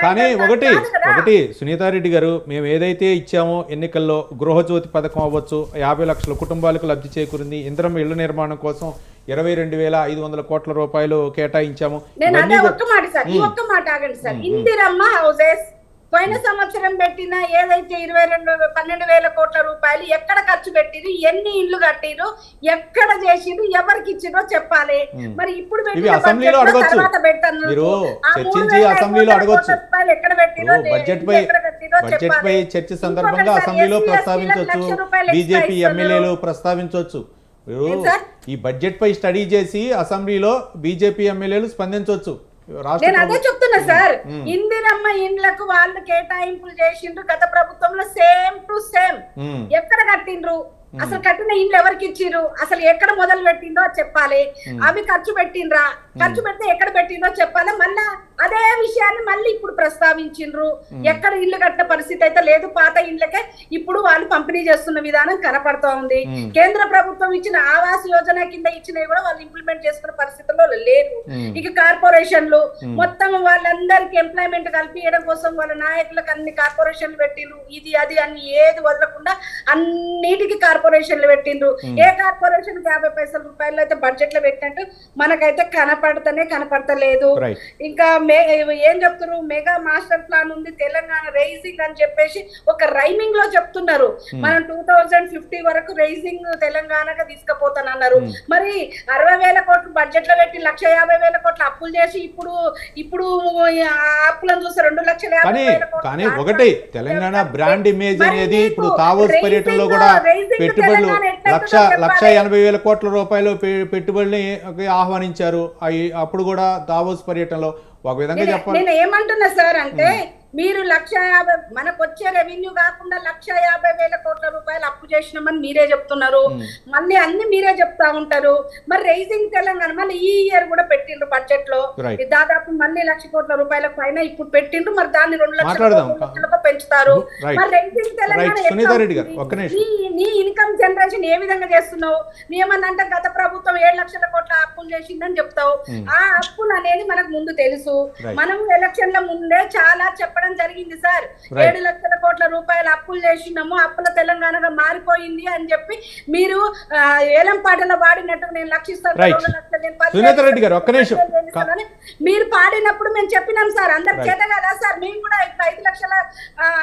కానీ ఒకటి సునీతారెడ్డి గారు, మేము ఏదైతే ఇచ్చామో ఎన్నికల్లో గృహజ్యోతి పథకం అవ్వచ్చు, 50 లక్షల కుటుంబాలకు లబ్ధి చేకూరింది. ఇందిరమ్మ ఇళ్ల నిర్మాణం కోసం 22,500 కోట్ల రూపాయలు కేటాయించాము. ఒక్క మాట ఆగండి సార్. ఇందిరమ్మ హౌసెస్ పోయిన సంవత్సరం పెట్టిన ఏదైతే 12,000 కోట్ల రూపాయలు ఎక్కడ ఖర్చు పెట్టిరు, ఎన్ని ఇళ్లు కట్టిరు, ఎక్కడ చేసిరు, ఎవరికి ఇచ్చిరో చెప్పాలి. మరి ఇప్పుడు అసెంబ్లీలో అడగొచ్చు, మీరు చర్చించి అసెంబ్లీలో అడగొచ్చు. బడ్జెట్ పై చర్చ సందర్భంగా అసెంబ్లీలో ప్రస్తావించవచ్చు, బీజేపీ ఎమ్మెల్యేలు ప్రస్తావించవచ్చు. ఈ బడ్జెట్ పై స్టడీ చేసి అసెంబ్లీలో బీజేపీ ఎమ్మెల్యేలు స్పందించవచ్చు. నేను అదే చెప్తున్నా సార్, ఇందిరమ్మ ఇండ్లకు వాళ్ళు కేటాయింపులు చేసిండ్రు గత ప్రభుత్వంలో, సేమ్ టు సేమ్. ఎక్కడ కట్టిండ్రు, అసలు కట్టిన ఇండ్లు ఎవరికి ఇచ్చిర్రు, అసలు ఎక్కడ మొదలు పెట్టిందో చెప్పాలి. అవి ఖర్చు పెట్టిండ్రా, ఖర్చు పెడితే ఎక్కడ పెట్టిందో చెప్పాలి. మళ్ళా అదే విషయాన్ని మళ్ళీ ఇప్పుడు ప్రస్తావించిండ్రు. ఎక్కడ ఇల్లు కట్టిన పరిస్థితి అయితే లేదు, పాత ఇండ్లకే ఇప్పుడు వాళ్ళు పంపిణీ చేస్తున్న విధానం కనపడుతూ ఉంది. కేంద్ర ప్రభుత్వం ఇచ్చిన ఆవాస్ యోజన కింద ఇచ్చినవి కూడా వాళ్ళు ఇంప్లిమెంట్ చేసుకున్న పరిస్థితుల్లో లేదు. ఇక కార్పొరేషన్లు మొత్తం వాళ్ళందరికి ఎంప్లాయ్మెంట్ కల్పించడం కోసం వాళ్ళ నాయకులకు అన్ని కార్పొరేషన్లు పెట్టిండ్రు. ఇది అది అన్ని ఏది వదలకుండా అన్నిటికీ కార్పొరేషన్లు పెట్టిండ్రు. ఏ కార్పొరేషన్ 50 పైసల రూపాయలు అయితే బడ్జెట్ లో పెట్టినట్టు మనకైతే కనపడతలేదు. ఇంకా ఏం చెప్తున్నారు, మెగా మాస్టర్ ప్లాన్ ఉంది తెలంగాణ రైజింగ్ అని చెప్పేసి ఒక రైమింగ్ లో చెప్తున్నారు. మనం 2050 వరకు రైజింగ్ తెలంగాణగా తీసుకుపోతానన్నారు. మరి 60,000 కోట్లు బడ్జెట్ లో పెట్టి 1,50,000 కోట్లు అప్పులు చేసి ఇప్పుడు అప్పులను చూస్తే 2,50,000 కోట్లు. కానీ ఒకటి తెలంగాణ బ్రాండ్ ఇమేజ్ అనేది ఇప్పుడు తావోస్ పర్యటనలో కూడా పెట్టుబడులు 1,80,000 కోట్ల రూపాయలు పెట్టుబడిని ఆహ్వానించారు. అప్పుడు కూడా దావోస్ పర్యటనలో ఒక విధంగా చెప్పాలి. నేను ఏమంటున్నా సార్ అంటే మీరు 1,50,000 మనకు వచ్చే రెవెన్యూ కాకుండా 1,50,000 కోట్ల రూపాయలు అప్పు చేసినామని మీరే చెప్తున్నారు. మళ్ళీ అన్ని మీరే చెప్తా ఉంటారు. మరి రైజింగ్ తెలంగాణ మళ్ళీ ఈ ఇయర్ కూడా పెట్టిండ్రు బడ్జెట్ లో దాదాపు మళ్ళీ 1,00,000 కోట్ల రూపాయల పైన ఇప్పుడు పెట్టిండ్రు. మరి దాన్ని 2,00,000 పెంచుతారు. మరి రైజింగ్ తెలంగాణ నీ ఇన్కమ్ జనరేషన్ ఏ విధంగా చేస్తున్నావు? ఏమన్నంటే గత ప్రభుత్వం 7,00,000 కోట్ల అప్పులు చేసిందని చెప్తావు. ఆ అప్పులు అనేది మనకు ముందు తెలుసు. మనం ఎలక్షన్ల ముందే చాలా చెప్పడం జరిగింది సార్. 7,00,000 కోట్ల రూపాయలు అప్పులు చేసినాము, అప్పుల తెలంగాణగా మారిపోయింది అని చెప్పి మీరు ఏలం పాటలో పాడినట్టు నేను లక్షిస్తాను మీరు పాడినప్పుడు మేము చెప్పినాం సార్. అందరు చేత కదా సార్, మేము కూడా 5 లక్షల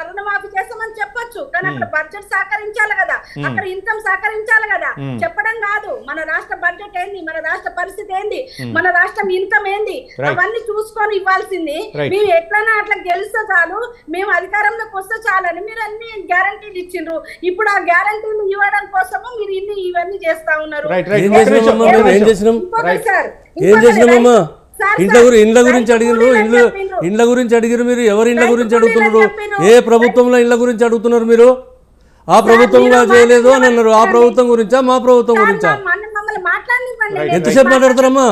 రుణమాఫీ చేస్తామని చెప్పొచ్చు. కానీ అక్కడ బడ్జెట్ సహకరించాలి కదా, అక్కడ ఇన్కమ్ సహకరించాలి కదా. చెప్పడం కాదు, మన రాష్ట్ర బడ్జెట్ ఏంది, మన రాష్ట్ర పరిస్థితి ఏంది, మన రాష్ట్రం ఇన్కమ్ ఏంది, అవన్నీ చూసుకొని ఇవ్వాల్సింది. మేము ఎట్లన్నా అట్లా గెలిస్తే చాలు, మేము అధికారంలోకి వస్తే చాలని మీరు అన్ని గ్యారంటీలు ఇచ్చిండ్రు. ఇప్పుడు ఆ గ్యారంటీలు ఇవ్వడం కోసము మీరు ఇవన్నీ చేస్తా ఉన్నారు. ఇండ్ల గురించి అడిగిరు మీరు. ఎవరి ఇండ్ల గురించి అడుగుతున్నారు? ఏ ప్రభుత్వంలో ఇండ్ల గురించి అడుగుతున్నారు మీరు? ఆ ప్రభుత్వంగా చేయలేదు అని అన్నారు. ఆ ప్రభుత్వం గురించా మా ప్రభుత్వం గురించా? ఎంతసేపు మాట్లాడతారమ్మా?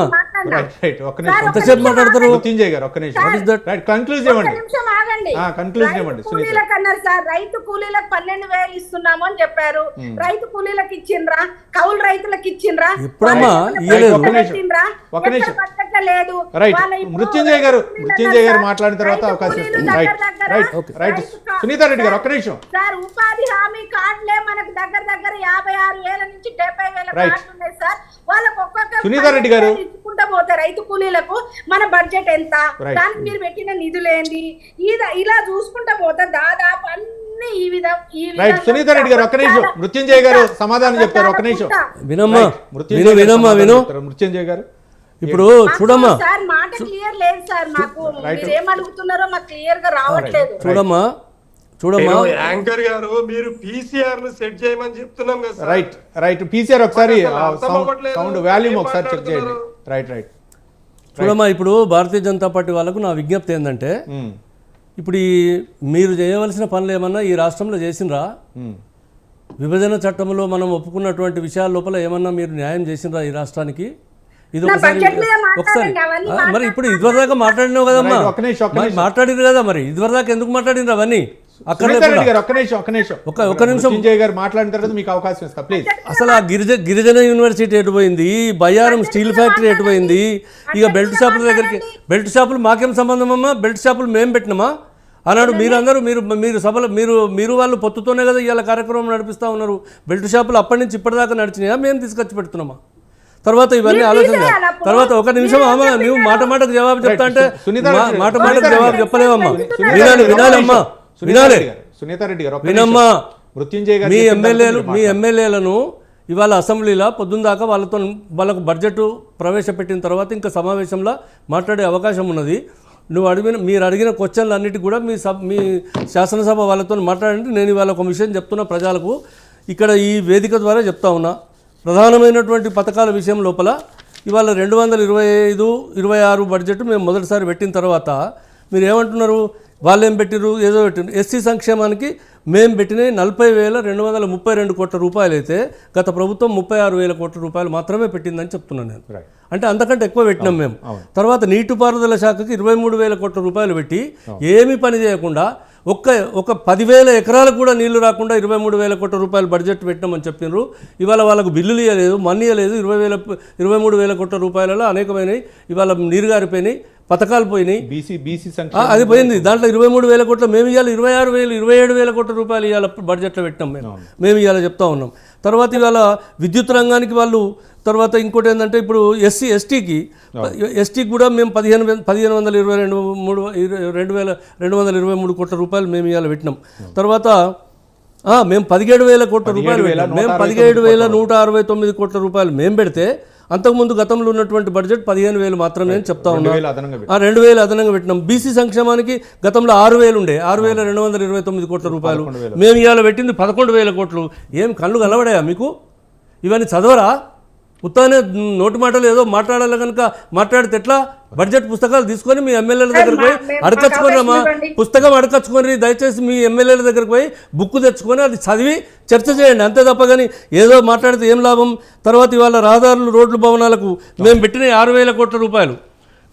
ఎంతసేపు మాట్లాడతారు? రైతు కూలీలకు 12,000 ఇస్తున్నాము అని చెప్పారు. రైతు కూలీలకు ఇచ్చిండ్రా? కౌలు రైతులకు ఇచ్చిండ్రా? ఎప్పుడమ్మా లేదు. మృత్యుంజయ్ గారు మాట్లాడిన తర్వాత అవకాశం సునీతా రెడ్డి గారు ఒక్క నిమిషం సార్. ఉపాధి హామీ కార్డులే మనకు దగ్గర 56,000 నుంచి 70,000 కార్డులు ఉన్నాయి సార్. వాళ్ళకు ఒక్కొక్క సునీతా రెడ్డి గారు ఇచ్చుకుంటా పోతే రైతు కూలీలకు మన బడ్జెట్ ఎంత, దానికి మీరు పెట్టిన నిధులేంది, ఇలా చూసుకుంటా పోతే దాదాపు అన్ని ఈ విధంగా. సునీతా రెడ్డి గారు ఒక్క నిమిషం, మృత్యుంజయ్ గారు సమాధానం చెప్తారు. ఒక్క నిమిషం వినమ్మా, మృత్యుంజయ్ గారు ఇప్పుడు చూడమ్మా సార్, మాట క్లియర్ లేదు సార్. మాకు మీరు ఏం అడుగుతున్నారో మాకు క్లియర్ గా రావట్లేదు. చూడమ్మా యాంకర్ గారు, మీరు పీసీఆర్ ను సెట్ చేయమని చెప్తున్నాం కదా. రైట్ పీసీఆర్ ఒకసారి సౌండ్ వాల్యూమ్ ఒకసారి చెక్ చేయండి. రైట్ చూడమ్మా, ఇప్పుడు భారతీయ జనతా పార్టీ వాళ్ళకు నా విజ్ఞప్తి ఏంటంటే, ఇప్పుడు మీరు చేయవలసిన పనులు ఏమన్నా ఈ రాష్ట్రంలో చేసినరా? విభజన చట్టంలో మనం ఒప్పుకున్నటువంటి విషయాల లోపల ఏమన్నా మీరు న్యాయం చేసినరా ఈ రాష్ట్రానికి? ఇది ఒకసారి మరి ఇప్పుడు ఇదివరదాకా మాట్లాడినావు కదమ్మా, మాట్లాడిరు కదా, మరి ఇదివరదాకా ఎందుకు మాట్లాడినరు అవన్నీ? అసలు ఆ గిరిజన యూనివర్సిటీ ఎటు పోయింది? బయ్యారం స్టీల్ ఫ్యాక్టరీ ఎటు పోయింది? ఇక బెల్ట్ షాపుల దగ్గరికి, బెల్ట్ షాపులు మాకేం సంబంధం అమ్మా? బెల్ట్ షాపులు మేము పెట్టినామా? అన్నాడు. మీరందరూ మీరు సభలో మీరు వాళ్ళు పొత్తుతోనే కదా ఇవాళ కార్యక్రమం నడిపిస్తూ ఉన్నారు. బెల్ట్ షాపులు అప్పటి నుంచి ఇప్పటిదాకా నడిచినాయా? మేము తీసుకొచ్చి పెడుతున్నామా? తర్వాత ఇవన్నీ ఆలోచన. తర్వాత ఒక నిమిషం అమ్మా, నువ్వు మాటకు జవాబు చెప్తా అంటే మాటకు జవాబు చెప్పలేవమ్మా. వినాలమ్మా, వినాలి. వినమ్మా, మీ ఎమ్మెల్యేలను ఇవాళ అసెంబ్లీలో పొద్దున్న దాకా వాళ్ళకు బడ్జెట్ ప్రవేశపెట్టిన తర్వాత ఇంకా సమావేశంలో మాట్లాడే అవకాశం ఉన్నది. మీరు అడిగిన క్వశ్చన్లు అన్నిటికీ కూడా మీ శాసనసభ వాళ్ళతో మాట్లాడండి. నేను ఇవాళ ఒక విషయం చెప్తున్నా ప్రజలకు, ఇక్కడ ఈ వేదిక ద్వారా చెప్తా ఉన్నా. ప్రధానమైనటువంటి పథకాల విషయం లోపల ఇవాళ 225-26 బడ్జెట్ మేము మొదటిసారి పెట్టిన తర్వాత మీరు ఏమంటున్నారు? వాళ్ళు ఏం పెట్టిరు? ఏదో పెట్టిరు. ఎస్సీ సంక్షేమానికి మేము పెట్టినవి 40,232 కోట్ల రూపాయలు అయితే గత ప్రభుత్వం 36,000 కోట్ల రూపాయలు మాత్రమే పెట్టిందని చెప్తున్నాను నేను. అంటే అంతకంటే ఎక్కువ పెట్టినాం మేము. తర్వాత నీటిపారుదల శాఖకి 23,000 కోట్ల రూపాయలు పెట్టి ఏమీ పని చేయకుండా ఒక 10,000 ఎకరాలకు కూడా నీళ్లు రాకుండా 23,000 కోట్ల రూపాయలు బడ్జెట్ పెట్టినామని చెప్పినారు. ఇవాళ వాళ్ళకు బిల్లులు ఇవ్వలేదు, మనీ ఇవ్వలేదు. 23,000 కోట్ల రూపాయలలో అనేకమైనవి ఇవాళ నీరు గారిపోయినాయి, పథకాలు పోయినాయి, అది పోయింది. దాంట్లో 23,000 కోట్ల మేము ఇవాళ 27,000 కోట్ల రూపాయలు ఇవాళ బడ్జెట్లో పెట్టినాం మేము ఇవాళ చెప్తా ఉన్నాం. తర్వాత ఇవాళ విద్యుత్ రంగానికి వాళ్ళు, తర్వాత ఇంకోటి ఏంటంటే ఇప్పుడు ఎస్టీకి కూడా మేము 1,522,223 కోట్ల రూపాయలు మేము ఇవాళ పెట్టినాం. తర్వాత మేము 17,000 కోట్ల రూపాయలు పెట్టినాం. మేము 17,169 కోట్ల రూపాయలు మేము పెడితే అంతకుముందు గతంలో ఉన్నటువంటి బడ్జెట్ 15,000 మాత్రమే అని చెప్తా ఉన్నాం. 2,000 అదనంగా పెట్టినాం. బీసీ సంక్షేమానికి గతంలో 6,000 ఉండే, 6,229 కోట్ల రూపాయలు మేము ఇవాళ పెట్టింది 11,000 కోట్లు. ఏం కళ్ళు కలవడాయా మీకు? ఇవన్నీ చదవరా? ఉత్తానే నోటి మాటలు ఏదో మాట్లాడాలి కనుక మాట్లాడితే ఎట్లా? బడ్జెట్ పుస్తకాలు తీసుకొని మీ ఎమ్మెల్యేల దగ్గరికి పోయి అడకచ్చుకోనమ్మా, పుస్తకం అడకచ్చుకొని దయచేసి మీ ఎమ్మెల్యేల దగ్గరికి పోయి బుక్ తెచ్చుకొని అది చదివి చర్చ చేయండి, అంతే తప్ప కానీ ఏదో మాట్లాడితే ఏం లాభం? తర్వాత ఇవాళ రహదారులు, రోడ్లు, భవనాలకు మేము పెట్టిన 6,000 కోట్ల రూపాయలు,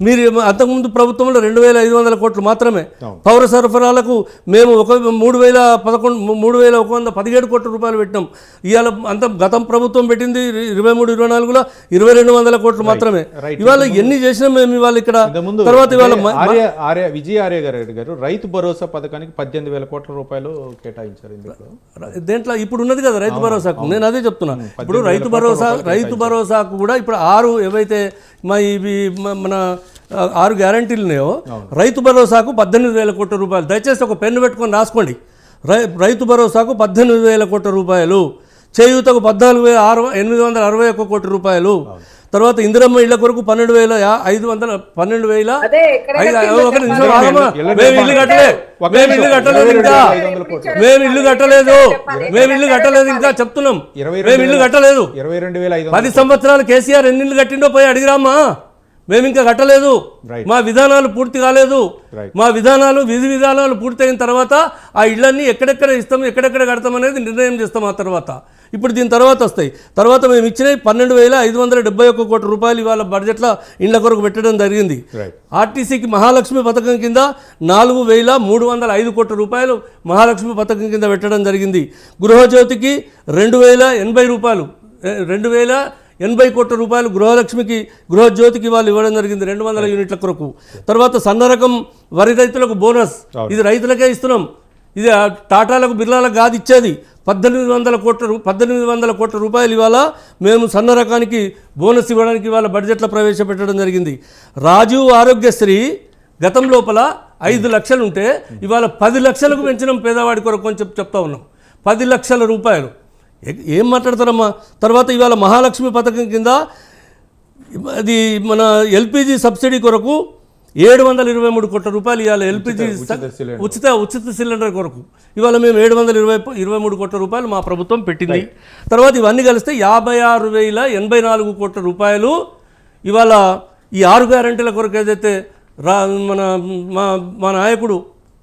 మీరు అంతకుముందు ప్రభుత్వంలో 2,500 కోట్లు మాత్రమే. పౌర సరఫరాలకు మేము 3,117 కోట్ల రూపాయలు పెట్టినాం. ఇవాళ అంత గతం ప్రభుత్వం పెట్టింది 23-24లో 2,200 కోట్లు మాత్రమే. ఇవాళ ఎన్ని చేసినాం మేము ఇవాళ ఇక్కడ. తర్వాత ఇవాళ విజయ ఆర్య గారు రైతు భరోసా పథకానికి 18,000 కోట్ల రూపాయలు కేటాయించారు. దేంట్లో ఇప్పుడు ఉన్నది కదా రైతు భరోసాకు, నేను అదే చెప్తున్నా. ఇప్పుడు రైతు భరోసాకు కూడా ఇప్పుడు 6 ఏవైతే మన 6 గ్యారంటీలు ఉన్నాయో, రైతు భరోసాకు 18,000 కోట్ల రూపాయలు. దయచేసి ఒక పెన్ను పెట్టుకొని రాసుకోండి. రైతు భరోసాకు 18,000 కోట్ల రూపాయలు, చేయూతకు 14,861 కోట్ల రూపాయలు, తర్వాత ఇందిరమ్మ ఇళ్ల కొరకు 12,500 మేము ఇల్లు కట్టలేదు ఇంకా చెప్తున్నాం. మేము ఇల్లు కట్టలేదు. 10 సంవత్సరాలు కేసీఆర్ ఎన్ని ఇల్లు కట్టిండో పోయి అడిగిరామా. మేము ఇంకా కట్టలేదు. మా విధానాలు పూర్తి కాలేదు. మా విధి విధానాలు పూర్తయిన తర్వాత ఆ ఇళ్ళన్నీ ఎక్కడెక్కడ ఇస్తాం, ఎక్కడెక్కడ కడతాం అనేది నిర్ణయం చేస్తాం. ఆ తర్వాత ఇప్పుడు దీని తర్వాత వస్తాయి. తర్వాత మేము ఇచ్చిన 12,571 కోట్ల రూపాయలు ఇవాళ బడ్జెట్లో ఇండ్ల కొరకు పెట్టడం జరిగింది. ఆర్టీసీకి మహాలక్ష్మి పథకం కింద 4,305 కోట్ల రూపాయలు మహాలక్ష్మి పథకం కింద పెట్టడం జరిగింది. గృహజ్యోతికి 2,080 రూపాయలు, 2,080 కోట్ల రూపాయలు గృహజ్యోతికి వాళ్ళు ఇవ్వడం జరిగింది 200 యూనిట్ల కొరకు. తర్వాత సన్న రకం వరి రైతులకు బోనస్, ఇది రైతులకే ఇస్తున్నాం. ఇది టాటాలకు, బిర్లాలకు కాదు ఇచ్చేది. 1,800 కోట్ల రూపాయలు ఇవాళ మేము సన్న రకానికి బోనస్ ఇవ్వడానికి ఇవాళ బడ్జెట్లో ప్రవేశపెట్టడం జరిగింది. రాజీవ్ ఆరోగ్యశ్రీ గతం లోపల 5 లక్షలు ఉంటే ఇవాళ 10 లక్షలకు పెంచినాం పేదవాడి కొరకు అని చెప్తా ఉన్నాం. 10 లక్షల రూపాయలు ఏం మాట్లాడతారమ్మా. తర్వాత ఇవాళ మహాలక్ష్మి పథకం కింద అది మన ఎల్పిజి సబ్సిడీ కొరకు 723 కోట్ల రూపాయలు ఇవాళ ఎల్పిజి ఉచిత సిలిండర్ కొరకు ఇవాళ మేము 723 కోట్ల రూపాయలు మా ప్రభుత్వం పెట్టింది. తర్వాత ఇవన్నీ కలిస్తే 56,084 కోట్ల రూపాయలు ఇవాళ ఈ 6 గ్యారెంటీల కొరకు ఏదైతే మా నాయకుడు,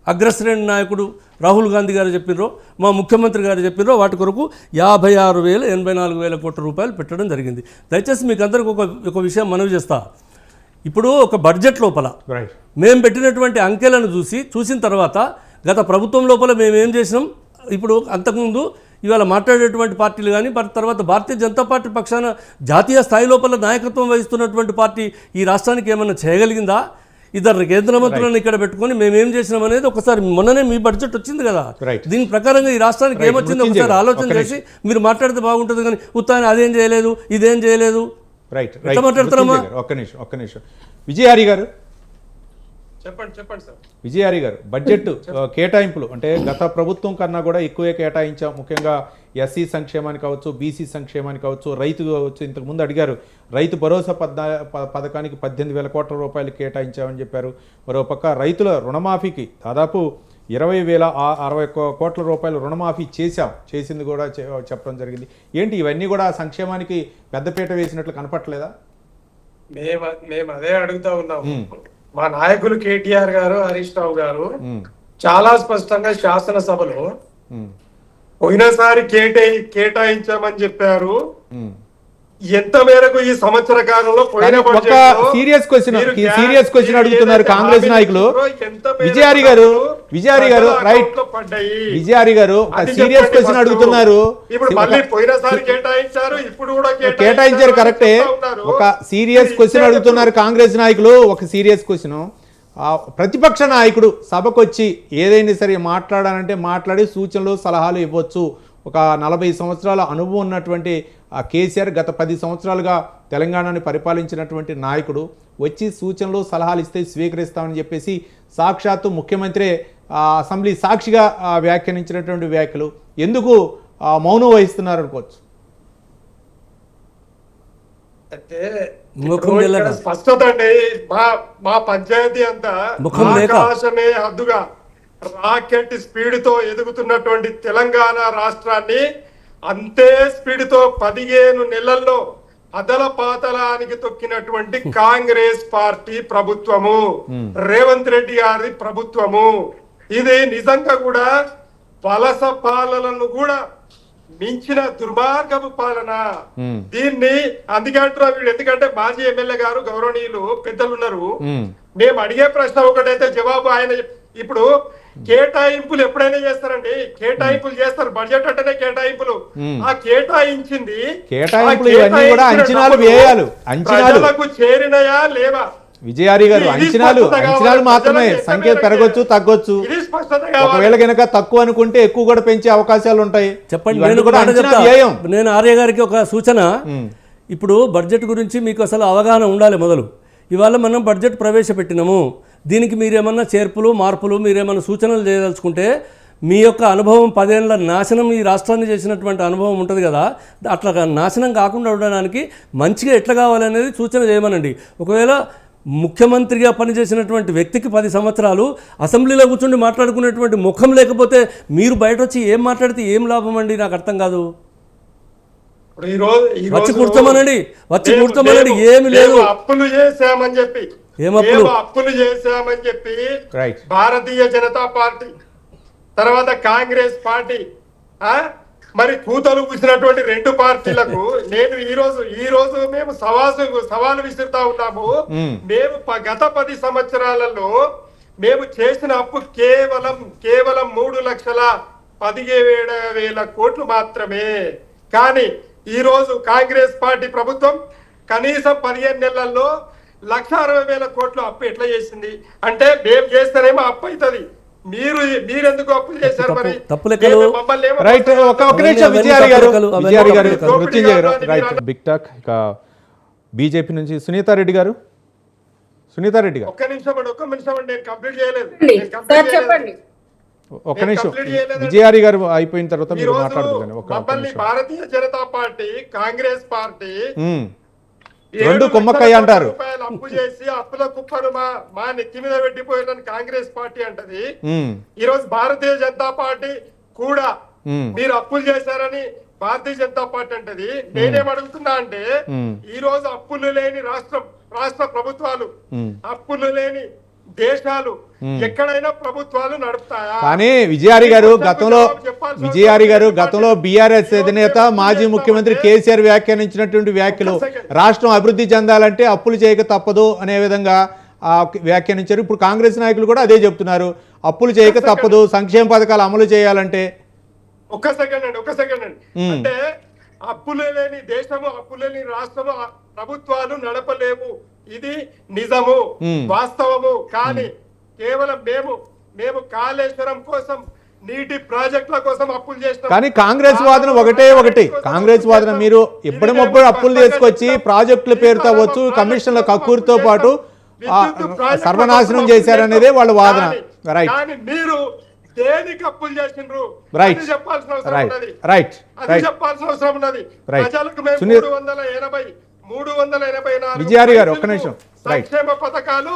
అగ్రశ్రేణి నాయకుడు రాహుల్ గాంధీ గారు చెప్పిర్రో, మా ముఖ్యమంత్రి గారు చెప్పిర్రో, వాటి కొరకు 56,084 కోట్ల రూపాయలు పెట్టడం జరిగింది. దయచేసి మీకు అందరికి ఒక విషయం మనవి చేస్తా. ఇప్పుడు ఒక బడ్జెట్ లోపల మేము పెట్టినటువంటి అంకెలను చూసిన తర్వాత గత ప్రభుత్వం లోపల మేము ఏం చేసినాం, ఇప్పుడు అంతకుముందు ఇవాళ మాట్లాడేటువంటి పార్టీలు కానీ, తర్వాత భారతీయ జనతా పార్టీ పక్షాన జాతీయ స్థాయి లోపల నాయకత్వం వహిస్తున్నటువంటి పార్టీ ఈ రాష్ట్రానికి ఏమన్నా చేయగలిగిందా? 2 కేంద్ర మంత్రులను ఇక్కడ పెట్టుకొని మేమేం చేసినాం అనేది ఒకసారి, మొన్ననే మీ బడ్జెట్ వచ్చింది కదా, దీని ప్రకారంగా ఈ రాష్ట్రానికి ఏమొచ్చిందో ఒకసారి ఆలోచన చేసి మీరు మాట్లాడితే బాగుంటుంది. కానీ ఉత్తాన్ని అదేం చేయలేదు, ఇదేం చేయలేదు, ఎట్లా మాట్లాడతారమ్మా? ఒక్క నిమిషం విజయహారి గారు చెప్పండి సార్. విజయహారి గారు, బడ్జెట్ కేటాయింపులు అంటే గత ప్రభుత్వం కన్నా కూడా ఎక్కువే కేటాయించాం. ముఖ్యంగా ఎస్సీ సంక్షేమానికి కావచ్చు, బీసీ సంక్షేమానికి కావచ్చు, రైతు కావచ్చు. ఇంతకుముందు అడిగారు, రైతు భరోసా పథకానికి 18,000 కోట్ల రూపాయలు కేటాయించామని చెప్పారు. మరోపక్క రైతుల రుణమాఫీకి దాదాపు 20,060 కోట్ల రూపాయలు రుణమాఫీ చేసింది కూడా చెప్పడం జరిగింది. ఏంటి ఇవన్నీ కూడా సంక్షేమానికి పెద్దపీట వేసినట్లు కనపట్లేదా? మేము అదే అడుగుతా ఉన్నాము. మా నాయకులు కేటీఆర్ గారు, హరీష్ రావు గారు చాలా స్పష్టంగా శాసనసభలో పోయినసారి కేటాయించామని చెప్పారు. ఎంత మేరకు ఈ సంవత్సర కాలంలో సీరియస్ క్వశ్చన్ అడుగుతున్నారు కాంగ్రెస్ నాయకులు. విజయహారి గారు రైట్, విజయహారి గారు సీరియస్ క్వశ్చన్ అడుగుతున్నారు. కేటాయించారు కరెక్టే. ఒక సీరియస్ క్వశ్చన్ అడుగుతున్నారు కాంగ్రెస్ నాయకులు. ఒక సీరియస్ క్వశ్చన్, ప్రతిపక్ష నాయకుడు సభకు వచ్చి ఏదైనా సరే మాట్లాడాలంటే మాట్లాడి సూచనలు సలహాలు ఇవ్వచ్చు. ఒక 40 సంవత్సరాల అనుభవం ఉన్నటువంటి కేసీఆర్ గత 10 సంవత్సరాలుగా తెలంగాణని పరిపాలించినటువంటి నాయకుడు వచ్చి సూచనలు సలహాలు ఇస్తే స్వీకరిస్తామని చెప్పేసి సాక్షాత్తు ముఖ్యమంత్రి అసెంబ్లీ సాక్షిగా వ్యాఖ్యానించినటువంటి వ్యాఖ్యలు ఎందుకు మౌనం వహిస్తున్నారు అనుకోవచ్చు. స్పష్టత అండి. మా పంచాయతీ అంతా ఆకాశమే హద్దుగా రాకెట్ స్పీడ్ తో ఎదుగుతున్నటువంటి తెలంగాణ రాష్ట్రాన్ని అంతే స్పీడ్ తో 15 నెలల్లో అదల పాతలానికి తొక్కినటువంటి కాంగ్రెస్ పార్టీ ప్రభుత్వము, రేవంత్ రెడ్డి గారి ప్రభుత్వము. ఇది నిజంగా కూడా వలస పాలనను కూడా మించిన దుర్మార్గపు పాలన. దీన్ని అందుకంటారు వీళ్ళు, ఎందుకంటే మాజీ ఎమ్మెల్యే గారు గౌరవనీయులు పెద్దలు ఉన్నారు. మేము అడిగే ప్రశ్న ఒకటైతే జవాబు ఆయన. ఇప్పుడు కేటాయింపులు ఎప్పుడైనా చేస్తారండి, కేటాయింపులు చేస్తారు, బడ్జెట్ అంటేనే కేటాయింపులు. ఆ కేటాయించింది ప్రజలకు చేరినయా లేవా? విజయారి గారు అంచనాలు మాత్రమే, సంఖ్య పెరగొచ్చు తగ్గొచ్చు. ఒకవేళ కనుక తక్కువ అనుకుంటే ఎక్కువ కూడా పెంచే అవకాశాలు ఉంటాయి. చెప్పండి, నేను ఆర్య గారికి ఒక సూచన. ఇప్పుడు బడ్జెట్ గురించి మీకు అసలు అవగాహన ఉండాలి మొదలు. ఇవాళ మనం బడ్జెట్ ప్రవేశపెట్టినాము, దీనికి మీరేమన్నా చేర్పులు మార్పులు మీరేమన్నా సూచనలు చేయదలుచుకుంటే మీ యొక్క అనుభవం 10 ఏళ్ల నాశనం ఈ రాష్ట్రాన్ని చేసినటువంటి అనుభవం ఉంటుంది కదా, అట్లా నాశనం కాకుండా ఉండడానికి మంచిగా ఎట్లా కావాలనేది సూచన చేయమనండి. ఒకవేళ ముఖ్యమంత్రిగా పనిచేసినటువంటి వ్యక్తికి 10 సంవత్సరాలు అసెంబ్లీలో కూర్చుండి మాట్లాడుకునేటువంటి ముఖం లేకపోతే మీరు బయట వచ్చి ఏం మాట్లాడితే ఏం లాభం అండి? నాకు అర్థం కాదు. వచ్చి కూర్చోమనండి, ఏమి లేదు. అప్పులు చేశామని చెప్పి భారతీయ జనతా పార్టీ తర్వాత కాంగ్రెస్ పార్టీ మరి కూతలు కూసినటువంటి 2 పార్టీలకు నేను ఈ రోజు మేము సవాలు విసురుతా ఉన్నాము. మేము గత 10 సంవత్సరాలలో మేము చేసిన అప్పు కేవలం 3,17,000 కోట్లు మాత్రమే. కానీ ఈ రోజు కాంగ్రెస్ పార్టీ ప్రభుత్వం కనీసం 15 నెలల్లో 1,60,000 కోట్లు అప్పు ఎట్లా చేసింది అంటే, మేము చేస్తేనేమో అప్పు అవుతుంది, మీరెందుకు అప్పులు చేశారు? మరి బిగ్ టాక్. ఇక బీజేపీ నుంచి సునీతారెడ్డి గారు. ఒక్క నిమిషం అండి, నేను కంప్లీట్ చేయలేదు. ఒక్క నిమిషం, విజయారి గారు అయిపోయిన తర్వాత మీరు మాట్లాడుతున్నారు. భారతీయ జనతా పార్టీ కాంగ్రెస్ పార్టీ 2 కుమ్మక్కయ్య అంటారు. అప్పు చేసి అప్పుల కుప్పను మా నెత్తి మీద పెట్టిపోయిందని కాంగ్రెస్ పార్టీ అంటది. ఈ రోజు భారతీయ జనతా పార్టీ కూడా మీరు అప్పులు చేశారని భారతీయ జనతా పార్టీ అంటది. నేనేం అడుగుతున్నా అంటే, ఈ రోజు అప్పులు లేని రాష్ట్ర ప్రభుత్వాలు, అప్పులు లేని దేశాలు ఎక్కడైనా ప్రభుత్వాలు నడుపుతాయా? కానీ విజయారి గారు గతంలో బీఆర్ఎస్ అధినేత మాజీ ముఖ్యమంత్రి కేసీఆర్ వ్యాఖ్యానించినటువంటి వ్యాఖ్యలు రాష్ట్రం అభివృద్ధి చెందాలంటే అప్పులు చేయక తప్పదు అనే విధంగా వ్యాఖ్యానించారు. ఇప్పుడు కాంగ్రెస్ నాయకులు కూడా అదే చెప్తున్నారు, అప్పులు చేయక తప్పదు, సంక్షేమ పథకాలు అమలు చేయాలంటే. ఒక్క సెకండ్ అండి. అంటే అప్పులు లేని దేశము, అప్పులు లేని రాష్ట్రము ప్రభుత్వాలు నడపలేవు. ఇది నిజము, వాస్తవము. కానీ కేవలం మేము కాళేశ్వరం కోసం, నీటి ప్రాజెక్టుల కోసం అప్పులు చేస్తాం. కానీ కాంగ్రెస్ వాదన ఒకటి. కాంగ్రెస్ వాదన మీరు ఎప్పటికప్పుడు అప్పులు తీసుకొచ్చి ప్రాజెక్టుల పేరుతో వచ్చు, కమిషన్ల కక్కూరుతో పాటు సర్వనాశనం చేశారనేదే వాళ్ళ వాదన. రైట్. మీరు దేనికి అప్పులు చేసిండ్రు చెప్పాల్సిన అవసరం ఉన్నది. ప్రజలకు మేము 384 విజయారి గారు ఒక్క నిమిషం సంక్షేమ పథకాలు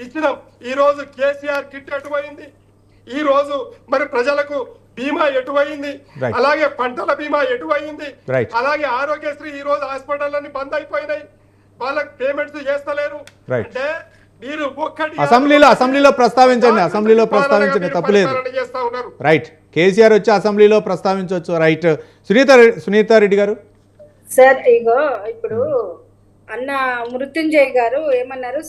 ఇచ్చినాం. ఈ రోజు కేసీఆర్ కిట్ ఎటువైంది? ఈ రోజు మరి ప్రజలకు బీమా ఎటువైంది? అలాగే పంటల బీమా ఎటువైంది? అలాగే ఆరోగ్యశ్రీ ఈ రోజు హాస్పిటల్ బంద్ అయిపోయినాయి, వాళ్ళకి పేమెంట్స్ చేస్తలేరు. అంటే మీరు అసెంబ్లీలో ప్రస్తావించండి, తప్పులేదు. రైట్. కేసీఆర్ వచ్చి అసెంబ్లీలో ప్రస్తావించవచ్చు. రైట్. సునీతారెడ్డి గారు. సార్ ఇగో ఇప్పుడు అన్న మృత్యుంజయ్ గారు ఏమన్నారు,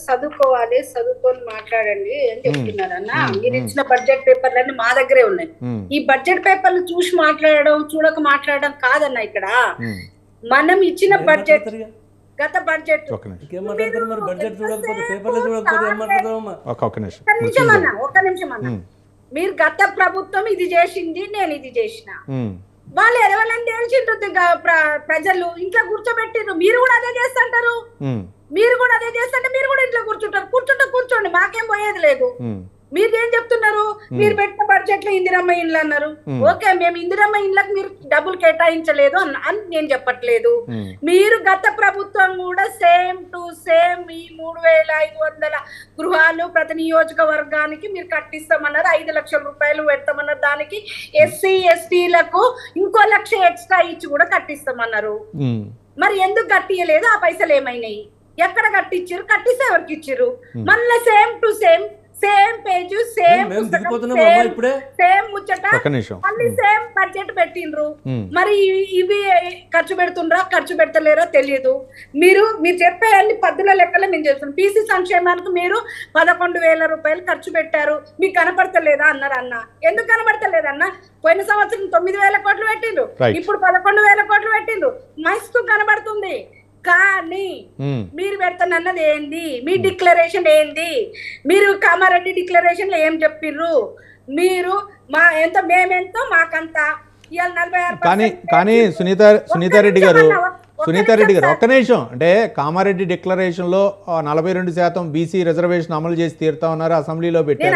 చదువుకొని మాట్లాడండి అని చెప్తున్నారు. అన్న మీరు ఇచ్చిన బడ్జెట్ పేపర్లన్నీ మా దగ్గరే ఉన్నాయి. ఈ బడ్జెట్ పేపర్లు చూసి మాట్లాడడం, చూడక మాట్లాడడం కాదన్న. ఇక్కడ మనం ఇచ్చిన బడ్జెట్, గత బడ్జెట్ ఒక్క నిమిషం అన్న, మీరు గత ప్రభుత్వం ఇది చేసింది, నేను ఇది చేసిన, వాళ్ళు ఎవరైనా తెలిసింటుంది ప్రజలు ఇంట్లో కూర్చోబెట్టిరు. మీరు కూడా అదే చేస్తుంటారు, మీరు కూడా ఇంట్లో కూర్చోండి, మాకేం పోయేది లేదు. మీరు ఏం చెప్తున్నారు? మీరు పెట్టిన బడ్జెట్ లో ఇందిరమ్మ ఇండ్లు అన్నారు. ఓకే, మేము ఇందిరమ్మ ఇండ్లకు మీరు డబ్బులు కేటాయించలేదు అని నేను చెప్పట్లేదు. మీరు గత ప్రభుత్వం కూడా సేమ్ టు సేమ్ ఈ 3,500 గృహాలు ప్రతి నియోజకవర్గానికి మీరు కట్టిస్తామన్నారు. 5 లక్షల రూపాయలు పెడతామన్నారు. దానికి SC ST లకు ఇంకో 1,00,000 ఎక్స్ట్రా ఇచ్చి కూడా కట్టిస్తామన్నారు. మరి ఎందుకు కట్టియలేదు? ఆ పైసలు ఏమైనాయి? ఎక్కడ కట్టించారు? కట్టిస్తే ఎవరికి ఇచ్చారు? మళ్ళీ same to same page, same మేము పుస్తకం, దిగిపోతున్నాం అమ్మా ఇప్పుడే. సేమ్ ముచ్చట, ఒక్క నిమిషం. మళ్ళీ సేమ్ బడ్జెట్ పెట్టిండ్రు. మరి ఇవి ఖర్చు పెడుతుండ్రా ఖర్చు పెడతలేరో తెలియదు. మీరు చెప్పే అన్ని పద్దుల లెక్కలే మేము చేస్తున్నాం. బీసీ సంక్షేమానికి మీరు 11,000 రూపాయలు ఖర్చు పెట్టారు, మీకు కనపడతలేదా అన్నారు అన్న. ఎందుకు కనపడతలేదన్న? పోయిన సంవత్సరం 9,000 కోట్లు పెట్టిండ్రు, ఇప్పుడు 11,000 కోట్లు పెట్టిండ్రు, మస్తు కనబడుతుంది. కానీ మీరు పెడతానన్నది ఏంది? మీ డిక్లరేషన్ ఏంది? మీరు కామారెడ్డి డిక్లరేషన్ లో ఏం చెప్పిర్రు? మీరు మేమెంతో మాకంత ఇవాళ 46%. కానీ సునీతారెడ్డి గారు ఒక్క నిమిషం. అంటే కామారెడ్డి డిక్లరేషన్ లో 42% బీసీ రిజర్వేషన్ అమలు చేసి తీరుతా ఉన్నారు, అసెంబ్లీలో పెట్టారు,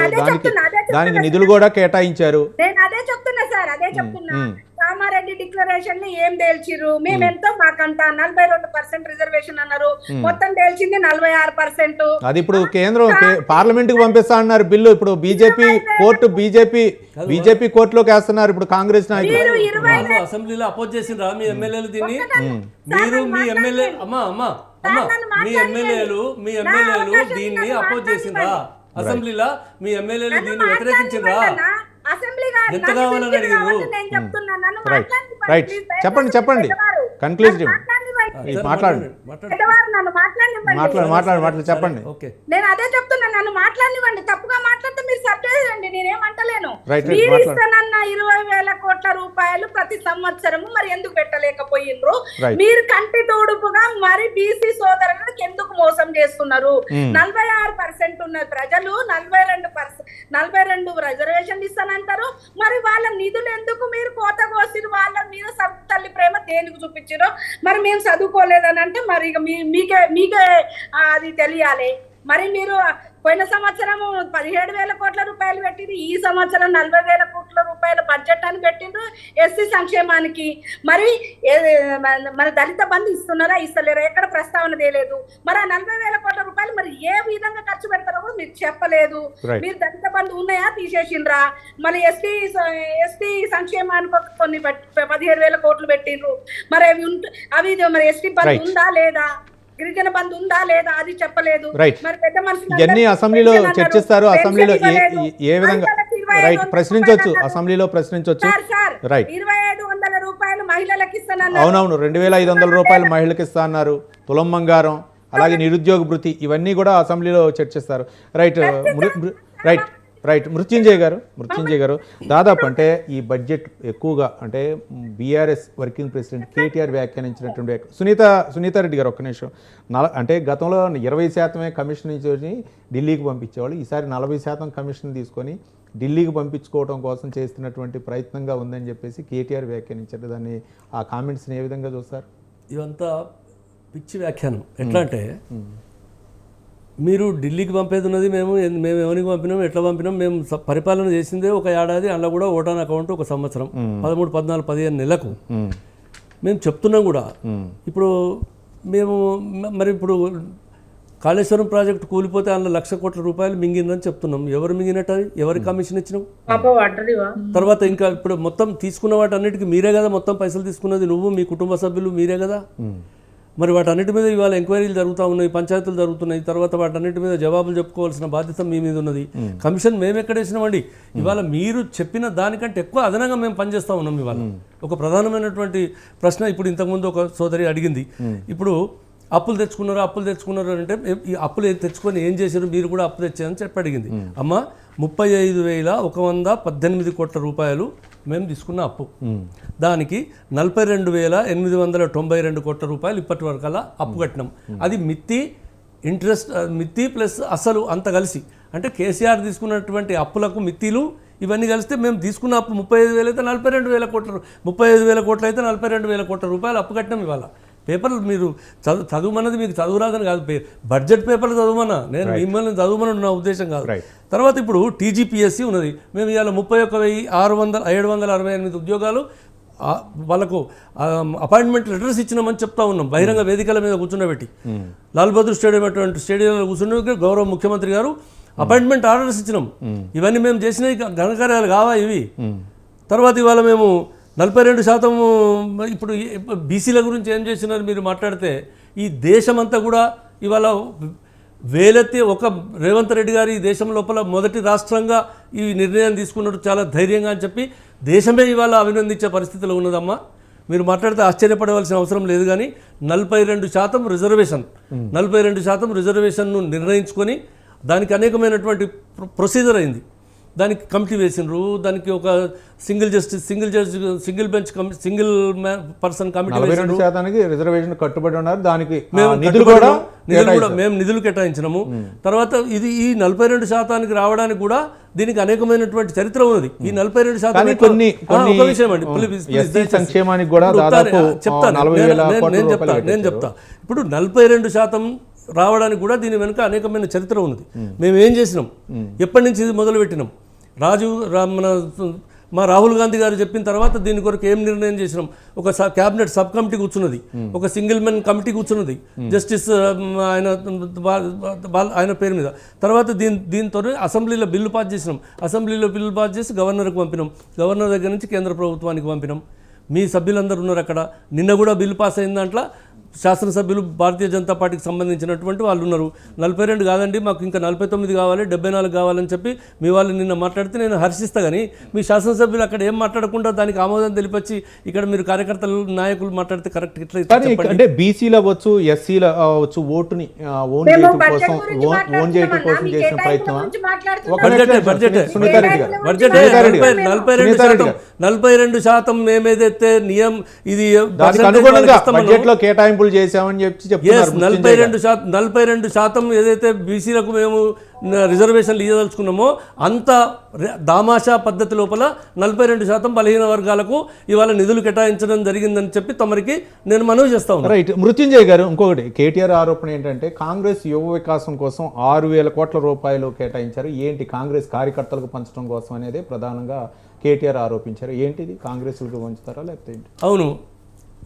దానికి నిధులు కూడా కేటాయించారు. నేను అదే చెప్తున్నా సార్, అదే చెప్తున్నా. కామారెడ్డి డిక్లరేషన్ లో ఏం తేల్చిర్రు? మేమెంతో మాకంత 42% రిజర్వేషన్ అన్నారు, మొత్తం తేల్చింది 46%. అది ఇప్పుడు కేంద్రం పార్లమెంట్ కి పంపిస్తా అన్నారు బిల్లు. ఇప్పుడు బీజేపీ కోర్టులోకి వేస్తున్నారు ఇప్పుడు కాంగ్రెస్ నాయకులు. అసెంబ్లీలో అపోజ్ చేసిండ్రా మీ ఎమ్మెల్యేలు దీన్ని? మీరు మీ ఎమ్మెల్యే మీ ఎమ్మెల్యేలు దీన్ని అపోజ్ చేసిండ్రా? అసెంబ్లీలో మీ ఎమ్మెల్యేలు దీన్ని వ్యతిరేకించిండ్రా? ఎంత కావాలని అడిగారు? రైట్, చెప్పండి కన్క్లూజివ్ మాట్లాడండి. చెప్పండి. నేను అదే చెప్తున్నా, నన్ను మాట్లాడివ్వండి. తప్పుగా మాట్లాడితే మీరు సర్ట్ చేయండి, నేనేమంటలేను. మీరు ఇస్తానన్న 20,000 కోట్ల రూపాయలు ప్రతి సంవత్సరము మరి ఎందుకు పెట్టలేకపోయినరు? మీరు కంటి తోడుపుగా మరి బీసీ సోదరులకు ఎందుకు మోసం చేస్తున్నారు? 46% ఉన్న ప్రజలు 42 రిజర్వేషన్ ఇస్తానంటారు, మరి వాళ్ళ నిధులు ఎందుకు మీరు కోత కోసిరు? వాళ్ళ మీద తల్లి ప్రేమ దేనికి చూపించారో మరి మేము చదువుకోలేదని అంటే మరి ఇక మీకే అది తెలియాలి. మరి మీరు పోయిన సంవత్సరం 17,000 కోట్ల రూపాయలు పెట్టింది, ఈ సంవత్సరం 40,000 కోట్ల రూపాయల బడ్జెట్ అని పెట్టిండ్రు ఎస్సీ సంక్షేమానికి. మరి మన దళిత బంధు ఇస్తున్నారా ఇస్తలేరా? ఎక్కడ ప్రస్తావన తేలేదు. మరి ఆ 40,000 కోట్ల రూపాయలు మరి ఏ విధంగా ఖర్చు పెడతారో కూడా మీరు చెప్పలేదు. మీరు దళిత బంధు ఉన్నాయా తీసేసిండ్రా? మరి ఎస్టీ సంక్షేమానికి కొన్ని 17,000 కోట్లు పెట్టిండ్రు, మరి అవి మరి ఎస్టీ బంధు ఉందా లేదా, గిరిజన బంధు ఉందా లేదా అది చెప్పలేదు. మరి పెద్ద మనుషులు ఇవన్నీ అసెంబ్లీలో చర్చిస్తారు, అసెంబ్లీలో ఏ విధంగా ప్రశ్నించవచ్చు, అసెంబ్లీలో ప్రశ్నించవచ్చు. రైట్, 2,500 రూపాయలు మహిళలకు ఇస్తానన్నారు. అవునవును, 2,500 రూపాయలు మహిళలకు ఇస్తా అన్నారు. తులం బంగారం, అలాగే నిరుద్యోగ భృతి, ఇవన్నీ కూడా అసెంబ్లీలో చర్చిస్తారు. రైట్ మృత్యుంజయ్ గారు దాదాపు అంటే ఈ బడ్జెట్ ఎక్కువగా అంటే బీఆర్ఎస్ వర్కింగ్ ప్రెసిడెంట్ కేటీఆర్ వ్యాఖ్యానించినటువంటి సునీతారెడ్డి గారు ఒక్క నిమిషం. అంటే గతంలో 20% కమిషన్ నుంచి ఢిల్లీకి పంపించేవాళ్ళు, ఈసారి 40% కమిషన్ తీసుకొని ఢిల్లీకి పంపించుకోవడం కోసం చేస్తున్నటువంటి ప్రయత్నంగా ఉందని చెప్పేసి కేటీఆర్ వ్యాఖ్యానించారు. దాన్ని ఆ కామెంట్స్ని ఏ విధంగా చూస్తారు? ఇవంతా పిచ్చి వ్యాఖ్యానం. ఎట్లా అంటే మీరు ఢిల్లీకి పంపేది ఉన్నది, మేము ఎవరికి పంపినాం, ఎట్లా పంపినాం, మేము పరిపాలన చేసిందే ఒక ఏడాది, అందులో కూడా ఓటాన్ అకౌంట్ ఒక సంవత్సరం, 13, 14, 15 నెలలకు మేము చెప్తున్నాం కూడా. ఇప్పుడు కాళేశ్వరం ప్రాజెక్టు కూలిపోతే అందులో 1,00,000 కోట్ల రూపాయలు మింగిందని చెప్తున్నాం. ఎవరు మింగినట్టు? అది ఎవరికి కమిషన్ ఇచ్చినాం? తర్వాత ఇంకా ఇప్పుడు మొత్తం తీసుకున్న వాటన్నిటికీ మీరే కదా మొత్తం పైసలు తీసుకున్నది, నువ్వు మీ కుటుంబ సభ్యులు మీరే కదా. మరి వాటన్నిటి మీద ఇవాళ ఎంక్వైరీలు జరుగుతూ ఉన్నాయి, పంచాయతీలు జరుగుతున్నాయి. తర్వాత వాటన్నిటి మీద జవాబులు చెప్పుకోవాల్సిన బాధ్యత మీ మీద ఉన్నది. కమిషన్ మేము ఎక్కడ వేసినామండి? ఇవాళ మీరు చెప్పిన దానికంటే ఎక్కువ అదనంగా మేము పనిచేస్తూ ఉన్నాం. ఇవాళ ఒక ప్రధానమైనటువంటి ప్రశ్న ఇప్పుడు ఇంతకుముందు ఒక సోదరి అడిగింది. ఇప్పుడు అప్పులు తెచ్చుకున్నారు అంటే ఈ అప్పులు తెచ్చుకొని ఏం చేశారు, మీరు కూడా అప్పు తెచ్చారని చెప్పి అడిగింది. అమ్మ 35,118 కోట్ల రూపాయలు మేము తీసుకున్న అప్పు, దానికి 42,892 కోట్ల రూపాయలు ఇప్పటి వరకల్లా అప్పు కట్టినాం. అది మిత్తి ప్లస్ అసలు అంత కలిసి, అంటే కేసీఆర్ తీసుకున్నటువంటి అప్పులకు మిత్తిలు ఇవన్నీ కలిస్తే మేము తీసుకున్న అప్పు 35,000 అయితే 42,000 కోట్ల 35,000 కోట్లు అయితే 42,000 కోట్ల రూపాయలు అప్పు కట్టినాం. ఇవాళ పేపర్లు మీరు చదువుమన్నది మీకు చదువు రాదని కాదు, బడ్జెట్ పేపర్లు చదువుమన్నా, నేను మిమ్మల్ని చదువుమని నా ఉద్దేశం కాదు. తర్వాత ఇప్పుడు టీజీపీఎస్సీ ఉన్నది, మేము ఇవాళ 31,768 ఉద్యోగాలు వాళ్ళకు అపాయింట్మెంట్ లెటర్స్ ఇచ్చినామని చెప్తా ఉన్నాం బహిరంగ వేదికల మీద కూర్చున్నబెట్టి. లాల్ బహదూర్ స్టేడియం అటువంటి స్టేడియంలో కూర్చున్న గౌరవ ముఖ్యమంత్రి గారు అపాయింట్మెంట్ ఆర్డర్స్ ఇచ్చినాం. ఇవన్నీ మేము చేసిన ఘనకార్యాలు కావా ఇవి? తర్వాత ఇవాళ మేము 42% ఇప్పుడు బీసీల గురించి ఏం చేసినారు మీరు మాట్లాడితే, ఈ దేశమంతా కూడా ఇవాళ వేలెత్తి ఒక రేవంత్ రెడ్డి గారు ఈ దేశం లోపల మొదటి రాష్ట్రంగా ఈ నిర్ణయం తీసుకున్నట్టు చాలా ధైర్యంగా అని చెప్పి దేశమే ఇవాళ అభినందించే పరిస్థితిలో ఉన్నదమ్మా. మీరు మాట్లాడితే ఆశ్చర్యపడవలసిన అవసరం లేదు. కానీ 42% రిజర్వేషన్, 42% రిజర్వేషన్ను నిర్ణయించుకొని దానికి అనేకమైనటువంటి ప్రొసీజర్ అయింది. దానికి కమిటీ వేసినారు, దానికి ఒక single judge single bench single person committee 42% reservation కట్టుబడి ఉన్నారు. దానికి మేము నిధులు కేటాయించినాము. తర్వాత ఇది ఈ 42% రావడానికి కూడా దీనికి అనేకమైనటువంటి చరిత్ర ఉన్నది. ఈ 42% ఒక విషయం అండి, సంక్షేమానికి కూడా నేను చెప్తా. ఇప్పుడు 42% రావడానికి కూడా దీని వెనుక అనేకమైన చరిత్ర ఉన్నది. మేము ఏం చేసినాం, ఎప్పటి నుంచి ఇది మొదలు పెట్టినాం, మా రాహుల్ గాంధీ గారు చెప్పిన తర్వాత దీని కొరకు ఏం నిర్ణయం చేసినాం. ఒక క్యాబినెట్ సబ్ కమిటీ కూర్చున్నది, ఒక సింగిల్ మెన్ కమిటీ కూర్చున్నది, జస్టిస్ ఆయన పేరు మీద. తర్వాత దీంతో అసెంబ్లీలో బిల్లు పాస్ చేసినాం. అసెంబ్లీలో బిల్లు పాస్ చేసి గవర్నర్కి పంపినాం. గవర్నర్ దగ్గర నుంచి కేంద్ర ప్రభుత్వానికి పంపినాం. మీ సభ్యులందరూ ఉన్నారు అక్కడ. నిన్న కూడా బిల్లు పాస్ అయిన దాంట్లో శాసనసభ్యులు భారతీయ జనతా పార్టీకి సంబంధించినటువంటి వాళ్ళు ఉన్నారు. 42 కాదండి, మాకు ఇంకా 49 కావాలి, 74 కావాలని చెప్పి మీ వాళ్ళు నిన్న మాట్లాడితే నేను హర్షిస్తా. కానీ మీ శాసనసభ్యులు అక్కడ ఏం మాట్లాడకుండా దానికి ఆమోదం తెలిపచ్చి ఇక్కడ మీరు కార్యకర్తలు నాయకులు మాట్లాడితే కరెక్ట్ ఇట్లా అంటే బీసీలు అవ్వచ్చు, ఎస్సీలు అవ్వచ్చు, ఓటుని ఓన్ చేయడం కోసం చేసిన ప్రయత్నం. 42% మేమేదైతే ఇది బడ్జెట్ లో కేటాయింపులు చేశామని చెప్పి 42% ఏదైతే బీసీలకు మేము రిజర్వేషన్లు ఇవ్వదలుచుకున్నామో అంత దామాషా పద్ధతి లోపల 42% బలహీన వర్గాలకు ఇవాళ నిధులు కేటాయించడం జరిగిందని చెప్పి తమరికి నేను మనవి చేస్తా ఉన్నాను. రైట్. మృత్యుంజయ్ గారు, ఇంకొకటి కేటీఆర్ ఆరోపణ ఏంటంటే కాంగ్రెస్ యువ వికాసం కోసం 6,000 కోట్ల రూపాయలు కేటాయించారు. ఏంటి కాంగ్రెస్ కార్యకర్తలకు పంచడం కోసం అనేది ప్రధానంగా కేటీఆర్ ఆరోపించారు. ఏంటిది, కాంగ్రెస్లకు పంచుతారా లేకపోతే ఏంటి? అవును,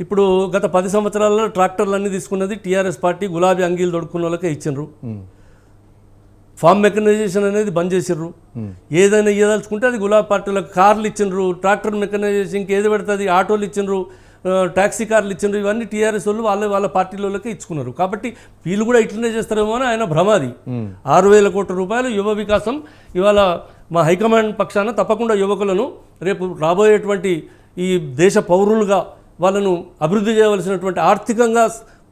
ఇప్పుడు గత 10 సంవత్సరాల్లో ట్రాక్టర్లన్నీ తీసుకున్నది టీఆర్ఎస్ పార్టీ. గులాబీ అంగీలు దొడుకున్న వాళ్ళకే ఇచ్చిండ్రు. ఫార్మ్ మెకనైజేషన్ అనేది బంద్ చేసిర్రు. ఏదైనా ఇవ్వదలుచుకుంటే అది గులాబీ పార్టీలకు కార్లు ఇచ్చిండ్రు, ట్రాక్టర్ మెకనైజేషన్ ఇంకేది పెడుతుంది, ఆటోలు ఇచ్చిండ్రు, ట్యాక్సీ కార్లు ఇచ్చిండ్రు. ఇవన్నీ టీఆర్ఎస్ వాళ్ళు వాళ్ళ పార్టీలకే ఇచ్చుకున్నారు. కాబట్టి వీళ్ళు కూడా ఇట్లనే చేస్తారేమో అని ఆయన భ్రమాది. 6,000 కోట్ల రూపాయలు యువ వికాసం ఇవాళ మా హైకమాండ్ పక్షాన తప్పకుండా యువకులను రేపు రాబోయేటువంటి ఈ దేశ పౌరులుగా వాళ్ళను అభివృద్ధి చేయవలసినటువంటి, ఆర్థికంగా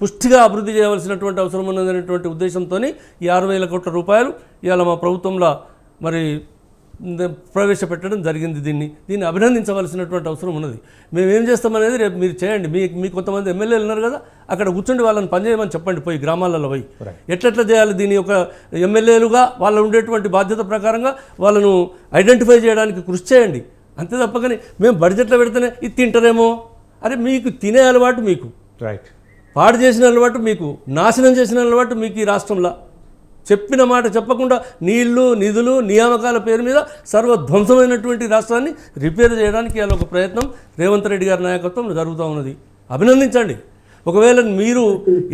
పుష్టిగా అభివృద్ధి చేయవలసినటువంటి అవసరం ఉన్నదనేటువంటి ఉద్దేశంతో ఈ 6,000 కోట్ల రూపాయలు ఇవాళ మా ప్రభుత్వంలో మరి ప్రవేశపెట్టడం జరిగింది. దీన్ని అభినందించవలసినటువంటి అవసరం ఉన్నది. మేము ఏం చేస్తామనేది రేపు మీరు చేయండి. మీ కొంతమంది ఎమ్మెల్యేలు ఉన్నారు కదా, అక్కడ కూర్చొని వాళ్ళని పనిచేయమని చెప్పండి. పోయి గ్రామాలలో పోయి ఎట్లెట్లా చేయాలి, దీని యొక్క ఎమ్మెల్యేలుగా వాళ్ళ ఉండేటువంటి బాధ్యత ప్రకారంగా వాళ్ళను ఐడెంటిఫై చేయడానికి కృషి చేయండి. అంతే తప్పకని మేము బడ్జెట్లో పెడితేనే ఇది తింటారేమో, అరే మీకు తినే అలవాటు మీకు, రైట్, పాడు చేసిన అలవాటు మీకు, నాశనం చేసిన అలవాటు మీకు. ఈ రాష్ట్రంలో చెప్పిన మాట చెప్పకుండా నీళ్లు, నిధులు, నియామకాల పేరు మీద సర్వధ్వంసమైనటువంటి రాష్ట్రాన్ని రిపేర్ చేయడానికి ఇవాళ ఒక ప్రయత్నం రేవంత్ రెడ్డి గారి నాయకత్వంలో జరుగుతూ ఉన్నది. అభినందించండి. ఒకవేళ మీరు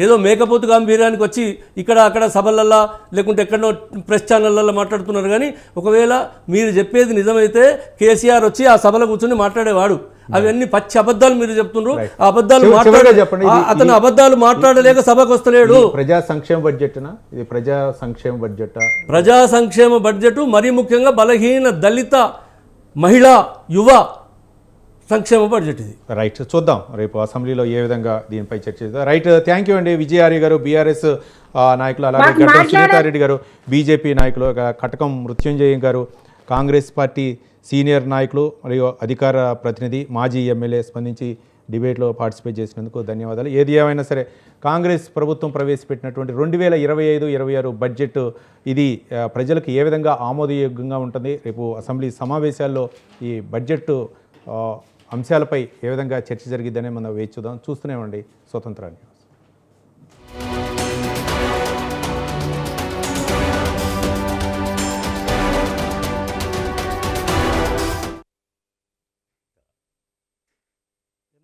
ఏదో మేకపోతు గాంభీర్యానికి వచ్చి ఇక్కడ అక్కడ సభలల్లో లేకుంటే ఎక్కడో ప్రెస్ ఛానళ్ళల్లో మాట్లాడుతున్నారు. కానీ ఒకవేళ మీరు చెప్పేది నిజమైతే కేసీఆర్ వచ్చి ఆ సభలో కూర్చొని మాట్లాడేవాడు. అవన్నీ పచ్చి అబద్ధాలు మీరు చెప్తున్నారు. ఆ అబద్ధాలు అతను అబద్ధాలు మాట్లాడలేక సభకు వస్తలేడు. ప్రజా సంక్షేమ బడ్జెట్, ఇది ప్రజా సంక్షేమ బడ్జెట్ మరీ ముఖ్యంగా బలహీన దళిత మహిళా యువ సంక్షేమ బడ్జెట్ ఇది. రైట్, చూద్దాం రేపు అసెంబ్లీలో ఏ విధంగా దీనిపై చర్చ చేద్దాం. రైట్, థ్యాంక్ యూ అండి. విజయారి గారు బీఆర్ఎస్ నాయకులు, అలాగే గడ్డం సునీతారెడ్డి గారు బీజేపీ నాయకులు, కటకం మృత్యుంజయ గారు కాంగ్రెస్ పార్టీ సీనియర్ నాయకులు మరియు అధికార ప్రతినిధి, మాజీ ఎమ్మెల్యే స్పందించి డిబేట్లో పార్టిసిపేట్ చేసినందుకు ధన్యవాదాలు. ఏది ఏమైనా సరే కాంగ్రెస్ ప్రభుత్వం ప్రవేశపెట్టినటువంటి 2025-26 బడ్జెట్ ఇది ప్రజలకు ఏ విధంగా ఆమోదయోగ్యంగా ఉంటుంది, రేపు అసెంబ్లీ సమావేశాల్లో ఈ బడ్జెట్ అంశాలపై ఏ విధంగా చర్చ జరిగిద్దనే మనం వేచి చూద్దాం. చూస్తూనే ఉండండి స్వతంత్ర న్యూస్.